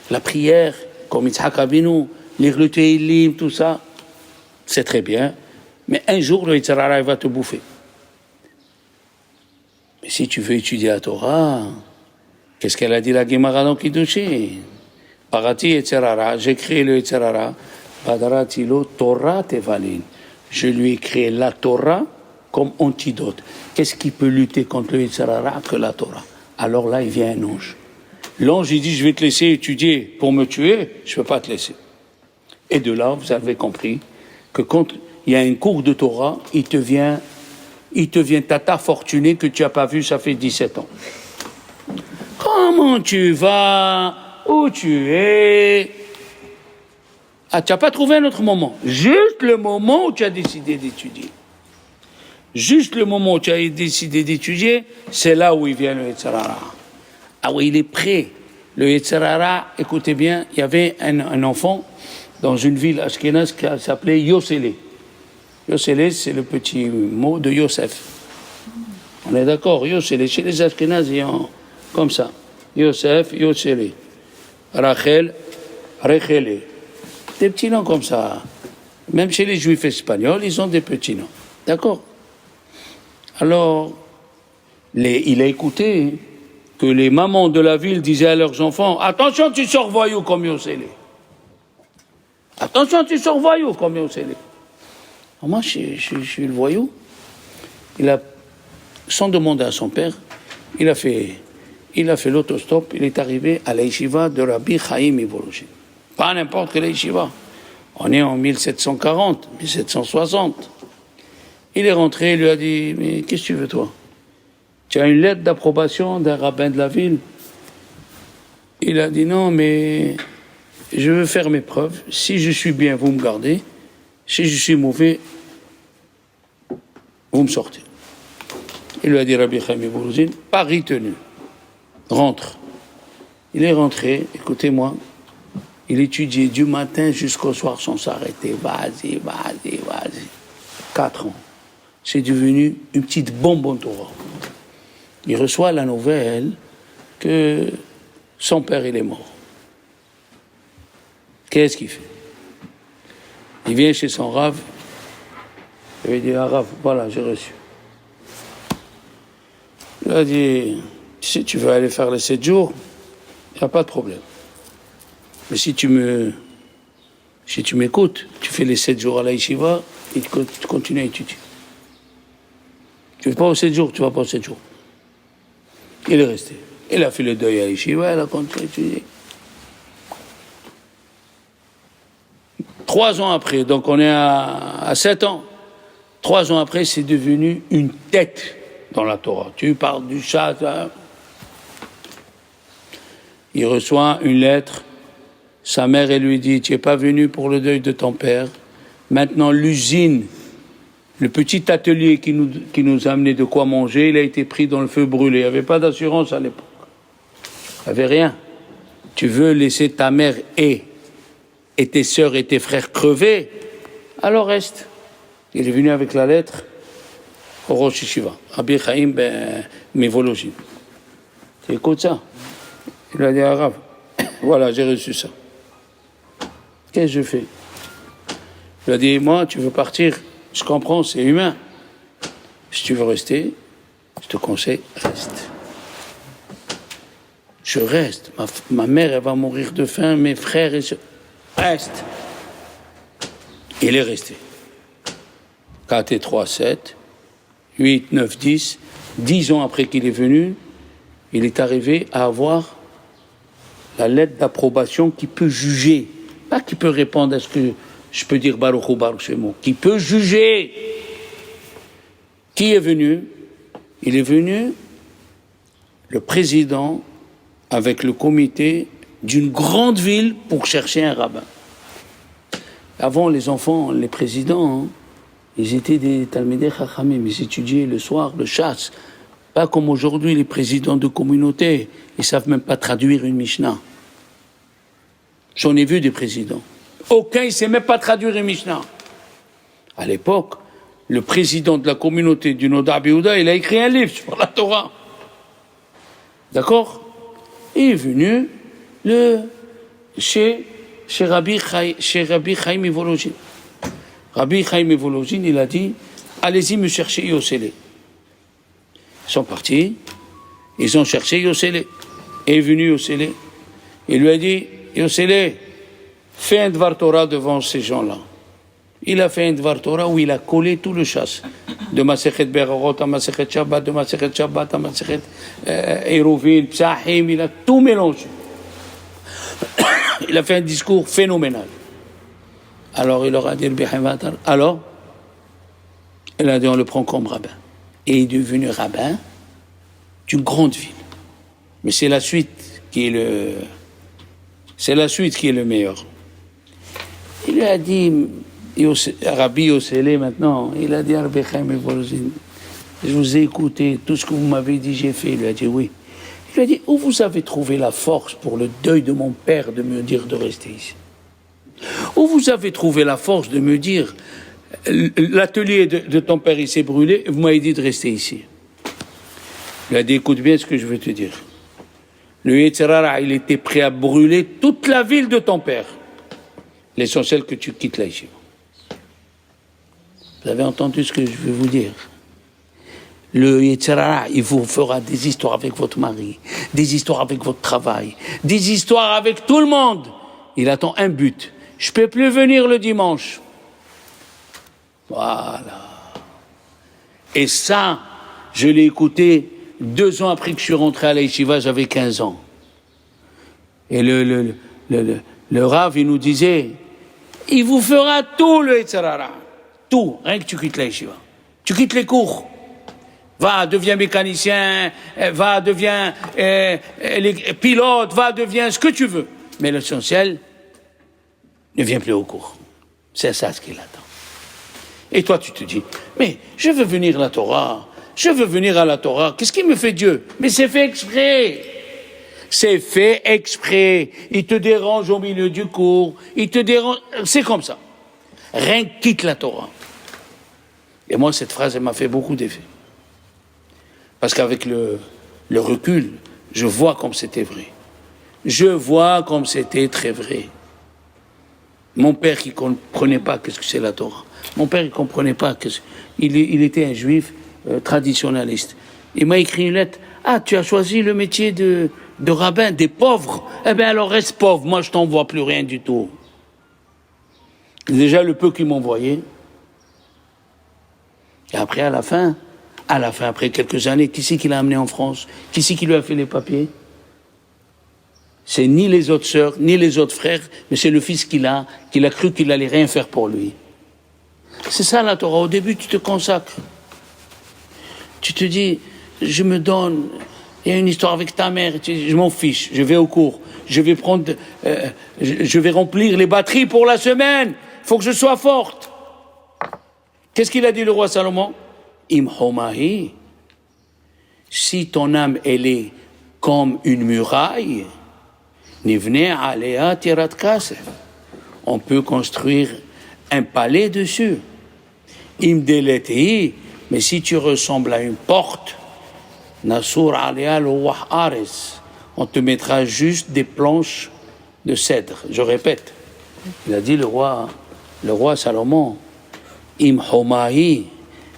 la prière, comme Yitzhak Avinu, lire le Tehillim, tout ça, c'est très bien. Mais un jour, le Yetzer Hara va te bouffer. Mais si tu veux étudier la Torah, qu'est-ce qu'elle a dit la Gemara dans Kiddushin? Parati Yetzer Hara, j'ai créé le Yetzer Hara, Badarati lo Torah tevalin. Je lui ai créé la Torah comme antidote. Qu'est-ce qui peut lutter contre le Yetzer Hara que la Torah? Alors là, il vient un ange. L'ange, il dit, je vais te laisser étudier pour me tuer, je ne peux pas te laisser. Et de là, vous avez compris que quand il y a un cours de Torah, il te vient tata fortuné que tu n'as pas vu, ça fait 17 ans. Comment tu vas? Où tu es? Ah, tu n'as pas trouvé un autre moment. Juste le moment où tu as décidé d'étudier. Juste le moment où tu as décidé d'étudier, c'est là où il vient le Yetzer Hara. Ah oui, il est prêt. Le Yetzer Hara, écoutez bien, il y avait un enfant dans une ville ashkénaze qui s'appelait Yosele. Yosele, c'est le petit mot de Yosef. On est d'accord, Yosele. Chez les ashkénazes, ils ont comme ça. Yosef, Yosele. Rachel, Rechele. Des petits noms comme ça. Même chez les juifs espagnols, ils ont des petits noms. D'accord? Alors, il a écouté que les mamans de la ville disaient à leurs enfants, attention, tu sors voyou comme Yosele. Attention, tu sors voyou comme Yosele. Moi, je suis le voyou. Il a, sans demander à son père, il a fait l'autostop, il est arrivé à la yeshiva de Rabbi Chaim Ivoloshin. Pas n'importe quelle yeshiva. On est en 1740, 1760. Il est rentré, il lui a dit, mais qu'est-ce que tu veux toi? Tu as une lettre d'approbation d'un rabbin de la ville? Il a dit, non, mais je veux faire mes preuves. Si je suis bien, vous me gardez. Si je suis mauvais, vous me sortez. Il lui a dit, Rabbi Chaim Ivoloshin, pari tenu. Rentre. Il est rentré, écoutez-moi, il étudiait du matin jusqu'au soir sans s'arrêter. Vas-y. 4 ans. C'est devenu une petite bombe en Torah. Il reçoit la nouvelle que son père, il est mort. Qu'est-ce qu'il fait? Il vient chez son Rav. Il lui dit, ah, Rav, voilà, j'ai reçu. Il a dit, si tu veux aller faire les 7 jours, il n'y a pas de problème. Mais si tu m'écoutes, tu fais les 7 jours à la yeshiva et tu continues à étudier. Tu ne vas pas aux 7 jours, tu ne vas pas aux 7 jours. Il est resté. Il a fait le deuil à la yeshiva, il a continué à étudier. 3 ans après, donc on est à 7 ans. 3 ans après, c'est devenu une tête dans la Torah. Tu parles du chat. Hein? Il reçoit une lettre. Sa mère, elle lui dit, tu n'es pas venu pour le deuil de ton père. Maintenant, l'usine, le petit atelier qui nous a amené de quoi manger, il a été pris dans le feu brûlé. Il n'y avait pas d'assurance à l'époque. Il n'y avait rien. tu veux laisser ta mère et tes sœurs et tes frères crever, alors reste. Il est venu avec la lettre au Rosh Yeshiva, Rabbi Chaim Mivologine. Tu écoutes ça? Il a dit à Rav, voilà, j'ai reçu ça. Qu'est-ce que je fais? Il a dit, moi, tu veux partir, je comprends, c'est humain. Si tu veux rester, je te conseille, reste. Je reste. Ma mère, elle va mourir de faim, mes frères et sœurs. Reste. Il est resté. 4 et 3, 7, 8, 9, 10. 10 ans après qu'il est venu, il est arrivé à avoir la lettre d'approbation qui peut juger. Pas qui peut répondre à ce que je peux dire Baruch ou Baruch Shemo. Qui peut juger. Qui est venu? Il est venu le président avec le comité d'une grande ville pour chercher un rabbin. Avant, les enfants, les présidents, ils étaient des Talmidei Chachamim, ils étudiaient le soir, le chasse. Pas comme aujourd'hui, les présidents de communauté, ils ne savent même pas traduire une Mishnah. J'en ai vu des présidents. Aucun, il ne sait même pas traduire une Mishnah. À l'époque, le président de la communauté du Noda Yehuda, il a écrit un livre sur la Torah. D'accord? Il est venu chez Rabbi Chaim Mivologine. Rabbi Chaim Mivologine, il a dit, allez-y me chercher Yossele. Ils sont partis, ils ont cherché Yossele. Est venu Yossele. Il lui a dit, Yossele, fais un Dvar Torah devant ces gens-là. Il a fait un Dvar Torah où il a collé tout le chasse. De Masechet Berorot à Masechet Shabbat, de Masechet Shabbat à Masechet Eruvin, Psahim, il a tout mélangé. Il a fait un discours phénoménal. Alors il leur a dit, alors, il a dit, on le prend comme rabbin. Et il est devenu rabbin d'une grande ville. Mais c'est la suite qui est le meilleur. Il lui a dit, Rabbi Yossele maintenant, il a dit à Rabbi Chaim Mivologine, je vous ai écouté, tout ce que vous m'avez dit, j'ai fait. Il lui a dit oui. Il lui a dit, où vous avez trouvé la force pour le deuil de mon père de me dire de rester ici? Où vous avez trouvé la force de me dire, l'atelier de ton père il s'est brûlé, vous m'avez dit de rester ici? Il a dit, écoute bien ce que je veux te dire. Le Yetzer Hara, il était prêt à brûler toute la ville de ton père. L'essentiel que tu quittes la yeshiva. Vous avez entendu ce que je veux vous dire? Le Yetzer Hara, il vous fera des histoires avec votre mari, des histoires avec votre travail, des histoires avec tout le monde. Il attend un but. Je ne peux plus venir le dimanche. Voilà. Et ça, je l'ai écouté 2 ans après que je suis rentré à la yeshiva, j'avais 15 ans. Et le Rav, il nous disait, il vous fera tout le Yetzer Hara. Tout, rien que tu quittes la yeshiva. Tu quittes les cours. Va, deviens mécanicien, va, deviens pilote, va, deviens ce que tu veux. Mais l'essentiel, ne viens plus au cours. C'est ça ce qu'il attend. Et toi, tu te dis, mais je veux venir à la Torah. Je veux venir à la Torah. Qu'est-ce qu'il me fait Dieu? Mais c'est fait exprès. C'est fait exprès. Il te dérange au milieu du cours. Il te dérange. C'est comme ça. Rien que quitte la Torah. Et moi, cette phrase, elle m'a fait beaucoup d'effet. Parce qu'avec le recul, je vois comme c'était vrai. Je vois comme c'était très vrai. Mon père qui ne comprenait pas qu'est-ce que c'est la Torah. Mon père, il ne comprenait pas. Il était un juif traditionnaliste. Il m'a écrit une lettre. Ah, tu as choisi le métier de rabbin des pauvres. Eh bien, alors reste pauvre. Moi, je t'envoie plus rien du tout. Déjà, le peu qu'il m'envoyait. Et après, à la fin, après quelques années, qui c'est qui l'a amené en France? Qui c'est qui lui a fait les papiers? C'est ni les autres sœurs, ni les autres frères, mais c'est le fils qu'il a cru qu'il allait rien faire pour lui. C'est ça la Torah. Au début, tu te consacres. Tu te dis, je me donne. Il y a une histoire avec ta mère. Je m'en fiche. Je vais au cours. Je vais remplir les batteries pour la semaine. Il faut que je sois forte. Qu'est-ce qu'il a dit le roi Salomon? Im homahi. Si ton âme, elle est comme une muraille, Nivne alea tirat kasef. On peut construire un palais dessus. Imdeleti, mais si tu ressembles à une porte, Nasur alea lowah ares, on te mettra juste des planches de cèdre. Je répète, il a dit le roi Salomon, Im homahi,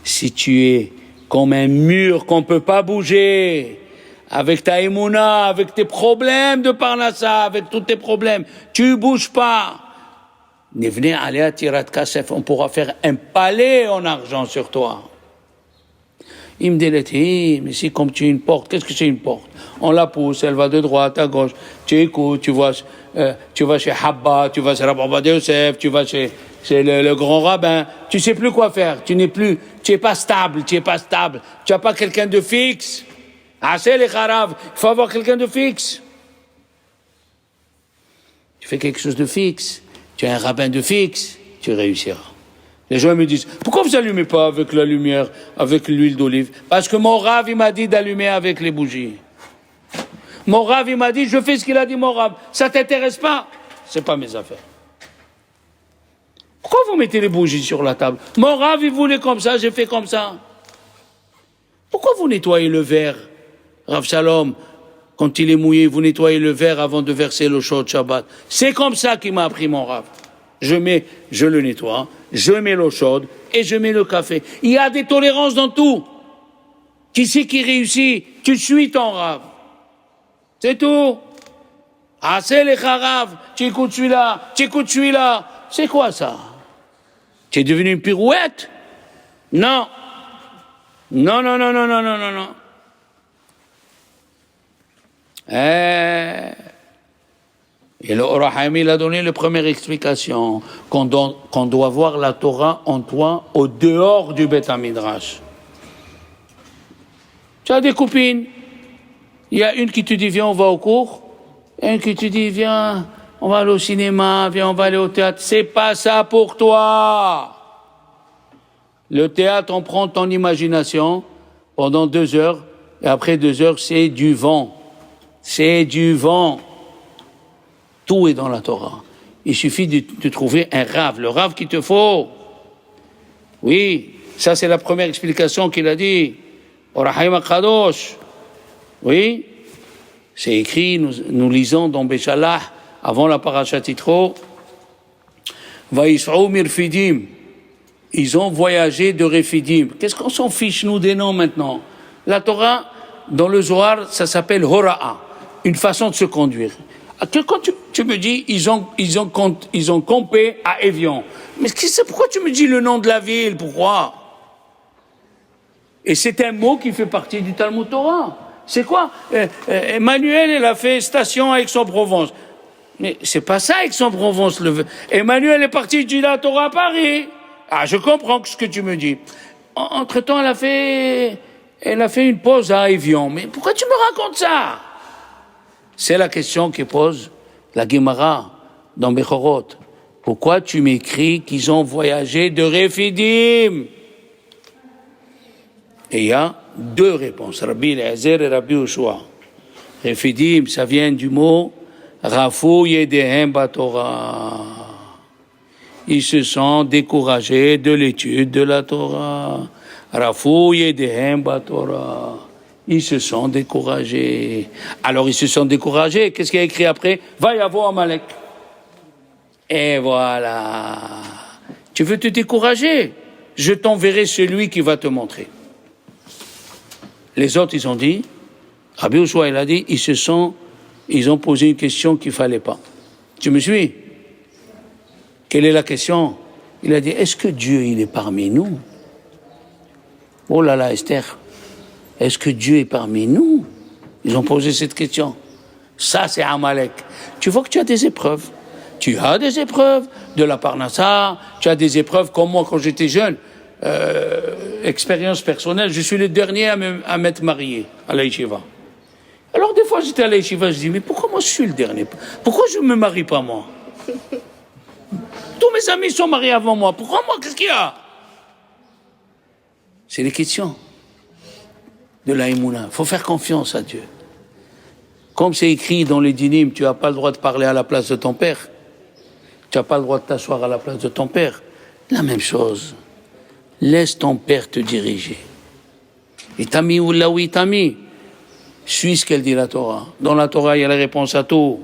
si tu es comme un mur qu'on ne peut pas bouger, avec ta émouna, avec tes problèmes de parnassa, avec tous tes problèmes, tu ne bouges pas. Nivne alea tirat kasef, on pourra faire un palais en argent sur toi. Imdeleti, mais si comme tu es une porte, qu'est-ce que c'est une porte? On la pousse, elle va de droite à gauche. Tu écoutes, tu vas chez Habba, tu vas chez Rabbi Ovadia Yosef, tu vas chez le grand rabbin. Tu sais plus quoi faire. Tu es pas stable. Tu n'as pas quelqu'un de fixe. C'est les kharav. Il faut avoir quelqu'un de fixe. Tu fais quelque chose de fixe. Tu as un rabbin de fixe, tu réussiras. Les gens me disent, pourquoi vous n'allumez pas avec la lumière, avec l'huile d'olive? Parce que mon Rav, il m'a dit d'allumer avec les bougies. Mon Rav, il m'a dit, je fais ce qu'il a dit, mon Rav. Ça t'intéresse pas? C'est pas mes affaires. Pourquoi vous mettez les bougies sur la table? Mon Rav, il voulait comme ça, j'ai fait comme ça. Pourquoi vous nettoyez le verre, Rav Shalom, quand il est mouillé, vous nettoyez le verre avant de verser l'eau chaude Shabbat? C'est comme ça qu'il m'a appris mon Rav. Je le nettoie, je mets l'eau chaude et je mets le café. Il y a des tolérances dans tout. Qui c'est qui réussit? Tu suis ton Rav. C'est tout. C'est les Kharav. Tu écoutes celui-là. C'est quoi ça? Tu es devenu une pirouette? Non. Non. Et le Or HaHaim, il a donné la première explication, qu'on doit voir la Torah en toi au dehors du Beth HaMidrash. Tu as des copines, il y a une qui te dit viens on va au cours, et une qui te dit viens on va aller au cinéma, viens on va aller au théâtre. C'est pas ça pour toi. Le théâtre, on prend ton imagination pendant 2 heures, et après 2 heures c'est du vent. C'est du vent. Tout est dans la Torah. Il suffit de trouver un Rav, le Rav qu'il te faut. Oui, ça c'est la première explication qu'il a dit. Or HaHaim Kadosh. Oui, c'est écrit, nous lisons dans Béchalah, avant la paracha Yitro, Vayis'ou mirfidim. Ils ont voyagé de Refidim. Qu'est-ce qu'on s'en fiche, nous, des noms maintenant? La Torah, dans le Zohar, ça s'appelle Hora'a, une façon de se conduire. Quand tu me dis, ils ont campé à Évian. Mais pourquoi tu me dis le nom de la ville? Pourquoi? Et c'est un mot qui fait partie du Talmud Torah. C'est quoi? Emmanuel, il a fait station à Aix-en-Provence. Mais c'est pas ça, Aix-en-Provence. Emmanuel est parti de la Torah à Paris. Je comprends ce que tu me dis. Entre-temps, elle a fait une pause à Évian. Mais pourquoi tu me racontes ça? C'est la question que pose la Gemara dans Bechorot. Pourquoi tu m'écris qu'ils ont voyagé de Refidim? Et il y a 2 réponses, Rabbi Eliezer et Rabbi Yoshua. Refidim, ça vient du mot Rafou Yedehem Batorah. Ils se sont découragés de l'étude de la Torah. Rafou Yedehem Batorah. Ils se sont découragés. Alors ils se sont découragés. Qu'est-ce qu'il y a écrit après? Va y avoir Amalek. Et voilà. Tu veux te décourager? Je t'enverrai celui qui va te montrer. Les autres, ils ont dit, Rabbi Yoshua, il a dit, ils ont posé une question qu'il ne fallait pas. Tu me suis? Quelle est la question? Il a dit, est-ce que Dieu, il est parmi nous? Oh là là, Esther. Est-ce que Dieu est parmi nous? Ils ont posé cette question. Ça, c'est Amalek. Tu vois que tu as des épreuves. Tu as des épreuves de la Parnassa, tu as des épreuves comme moi quand j'étais jeune. Expérience personnelle, je suis le dernier à m'être marié à la yeshiva. Alors des fois j'étais à la yeshiva, je dis mais pourquoi moi je suis le dernier? Pourquoi je ne me marie pas moi? Tous mes amis sont mariés avant moi. Pourquoi moi? Qu'est-ce qu'il y a? C'est les questions de la Emouna. Il faut faire confiance à Dieu. Comme c'est écrit dans les dynimes, tu n'as pas le droit de parler à la place de ton père. Tu n'as pas le droit de t'asseoir à la place de ton père. La même chose. Laisse ton père te diriger. Il t'a mis là où il t'a mis. Suis ce qu'elle dit la Torah. Dans la Torah, il y a la réponse à tout.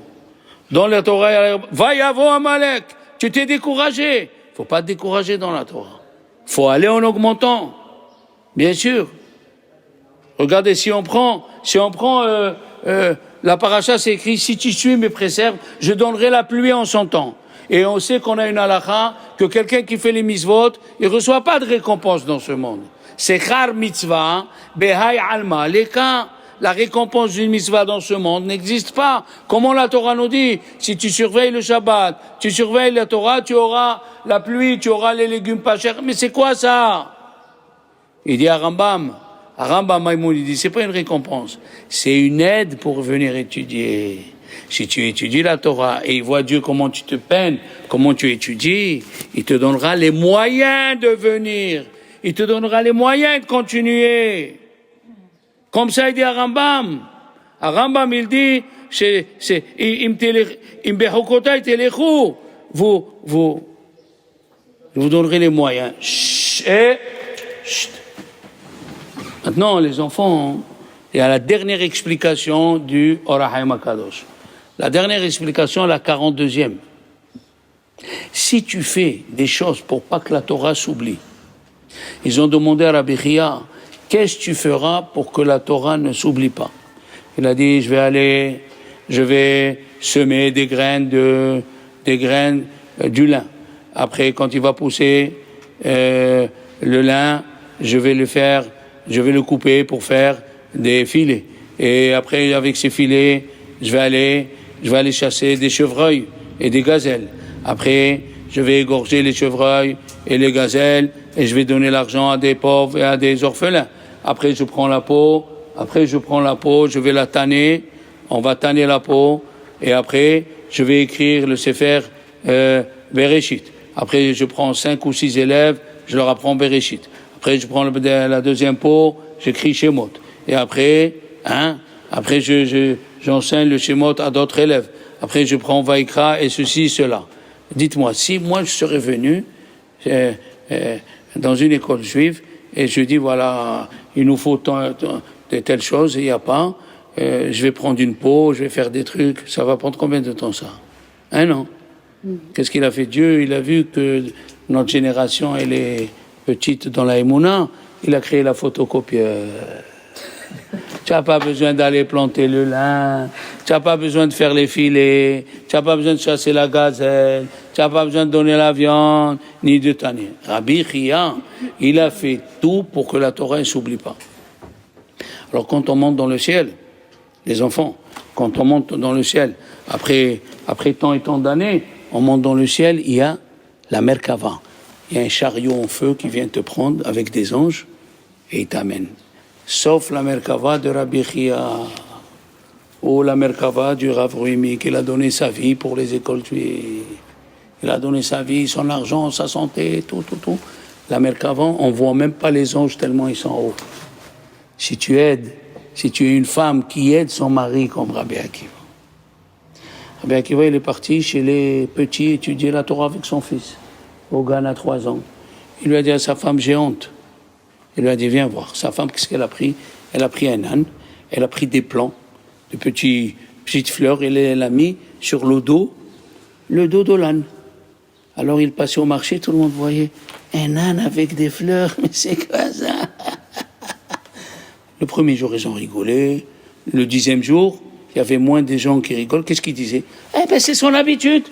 Dans la Torah, il y a la réponse. Va y avoir Amalek. Tu t'es découragé. Il ne faut pas te décourager dans la Torah. Il faut aller en augmentant. Bien sûr. Regardez, si on prend la paracha, c'est écrit, si tu suis mes préceptes, je donnerai la pluie en son temps. Et on sait qu'on a une halakha, que quelqu'un qui fait les mitzvot, il reçoit pas de récompense dans ce monde. C'est char mitzvah, behai alma. La récompense d'une mitzvah dans ce monde n'existe pas. Comment la Torah nous dit? Si tu surveilles le Shabbat, tu surveilles la Torah, tu auras la pluie, tu auras les légumes pas chers. Mais c'est quoi ça? Il dit à Rambam Maïmoun, il dit, c'est pas une récompense. C'est une aide pour venir étudier. Si tu étudies la Torah et il voit Dieu comment tu te peines, comment tu étudies, il te donnera les moyens de venir. Il te donnera les moyens de continuer. Comme ça, il dit à Rambam. À Rambam, il dit, vous donnerez les moyens. Chut. Maintenant, les enfants, il y a la dernière explication du Or HaChaim HaKadosh. La dernière explication, la 42e. Si tu fais des choses pour pas que la Torah s'oublie, ils ont demandé à Rabbi Chia, qu'est-ce que tu feras pour que la Torah ne s'oublie pas? Il a dit, je vais semer des graines du lin. Après, quand il va pousser le lin, je vais le couper pour faire des filets. Et après, avec ces filets, je vais aller chasser des chevreuils et des gazelles. Après, je vais égorger les chevreuils et les gazelles et je vais donner l'argent à des pauvres et à des orphelins. Après, je prends la peau, je vais la tanner, on va tanner la peau et après, je vais écrire le Sefer Bereshit. Après, je prends 5 ou 6 élèves, je leur apprends Bereshit. Après, je prends la deuxième peau, j'écris Shemot. Et après, j'enseigne le Shemot à d'autres élèves. Après, je prends Vaikra et ceci, cela. Dites-moi, si moi je serais venu dans une école juive et je dis, voilà, il nous faut de telles choses, et il n'y a pas, je vais prendre une peau, je vais faire des trucs, ça va prendre combien de temps ça? Un an. Qu'est-ce qu'il a fait Dieu? Il a vu que notre génération, elle est petite dans la Emouna, il a créé la photocopieur. Tu n'as pas besoin d'aller planter le lin, tu n'as pas besoin de faire les filets, tu n'as pas besoin de chasser la gazelle, tu n'as pas besoin de donner la viande, ni de tanner. Rabbi Chia, il a fait tout pour que la Torah ne s'oublie pas. Alors quand on monte dans le ciel, les enfants, quand on monte dans le ciel, après tant et tant d'années, on monte dans le ciel, il y a la Merkava. Il y a un chariot en feu qui vient te prendre avec des anges et il t'amène. Sauf la Merkava de Rabbi Chia ou la Merkava du Rav Ruimi, qui a donné sa vie pour les écoles juives. Il a donné sa vie, son argent, sa santé, tout. La Merkava, on ne voit même pas les anges tellement ils sont hauts. Si tu es une femme qui aide son mari comme Rabbi Akiva. Rabbi Akiva, il est parti chez les petits étudier la Torah avec son fils. Au Ghana à 3 ans. Il lui a dit à sa femme, j'ai honte. Il lui a dit, viens voir. Sa femme, qu'est-ce qu'elle a pris? Elle a pris un âne, elle a pris des plants, de petites fleurs, et elle l'a mis sur le dos de l'âne. Alors il passait au marché, tout le monde voyait un âne avec des fleurs, mais c'est quoi ça? Le premier jour, ils ont rigolé. Le 10e jour, il y avait moins de gens qui rigolent. Qu'est-ce qu'ils disaient? Eh ben, c'est son habitude.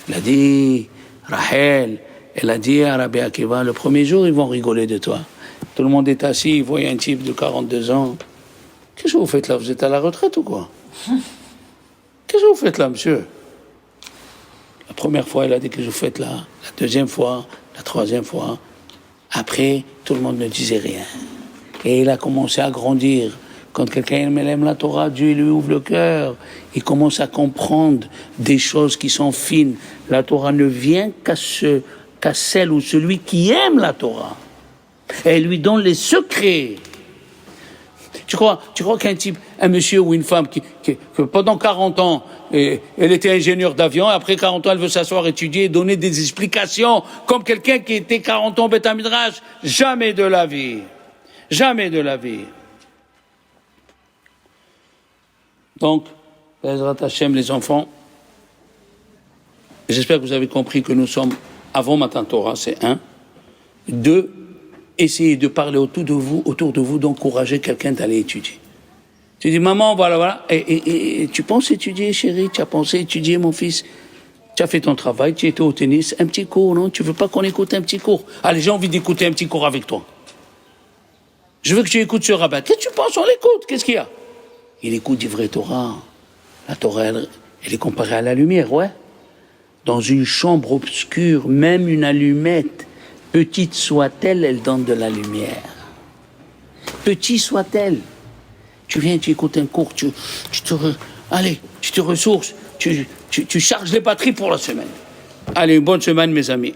Il a dit, Rachel, elle a dit à Rabbi Akiva, le premier jour, ils vont rigoler de toi. Tout le monde est assis, ils voient un type de 42 ans. Qu'est-ce que vous faites là? Vous êtes à la retraite ou quoi? Qu'est-ce que vous faites là, monsieur? La première fois, elle a dit, qu'est-ce que vous faites là? La deuxième fois, la troisième fois. Après, tout le monde ne disait rien. Et il a commencé à grandir. Quand quelqu'un aime la Torah, Dieu lui ouvre le cœur. Il commence à comprendre des choses qui sont fines. La Torah ne vient qu'à celle ou celui qui aime la Torah. Elle lui donne les secrets. Tu crois qu'un type, un monsieur ou une femme que pendant 40 ans, elle était ingénieure d'avion, et après 40 ans, elle veut s'asseoir, étudier, donner des explications, comme quelqu'un qui était 40 ans Beth Midrash? Jamais de la vie. Jamais de la vie. Donc, Bezrat Hashem, les enfants, j'espère que vous avez compris que nous sommes avant Matan Torah, c'est 1. 2, essayez de parler autour de vous, d'encourager quelqu'un d'aller étudier. Tu dis, maman, voilà, et tu penses étudier, chérie, tu as pensé étudier, mon fils, tu as fait ton travail, tu étais au tennis, un petit cours, non? Tu veux pas qu'on écoute un petit cours? Allez, j'ai envie d'écouter un petit cours avec toi. Je veux que tu écoutes ce rabbin. Qu'est-ce que tu penses? On l'écoute, qu'est-ce qu'il y a? Il écoute du vrai Torah. La Torah, elle est comparée à la lumière, ouais. Dans une chambre obscure, même une allumette, petite soit-elle, elle donne de la lumière. Petit soit-elle. Tu viens, tu écoutes un cours, tu te ressources, tu charges les batteries pour la semaine. Allez, une bonne semaine, mes amis.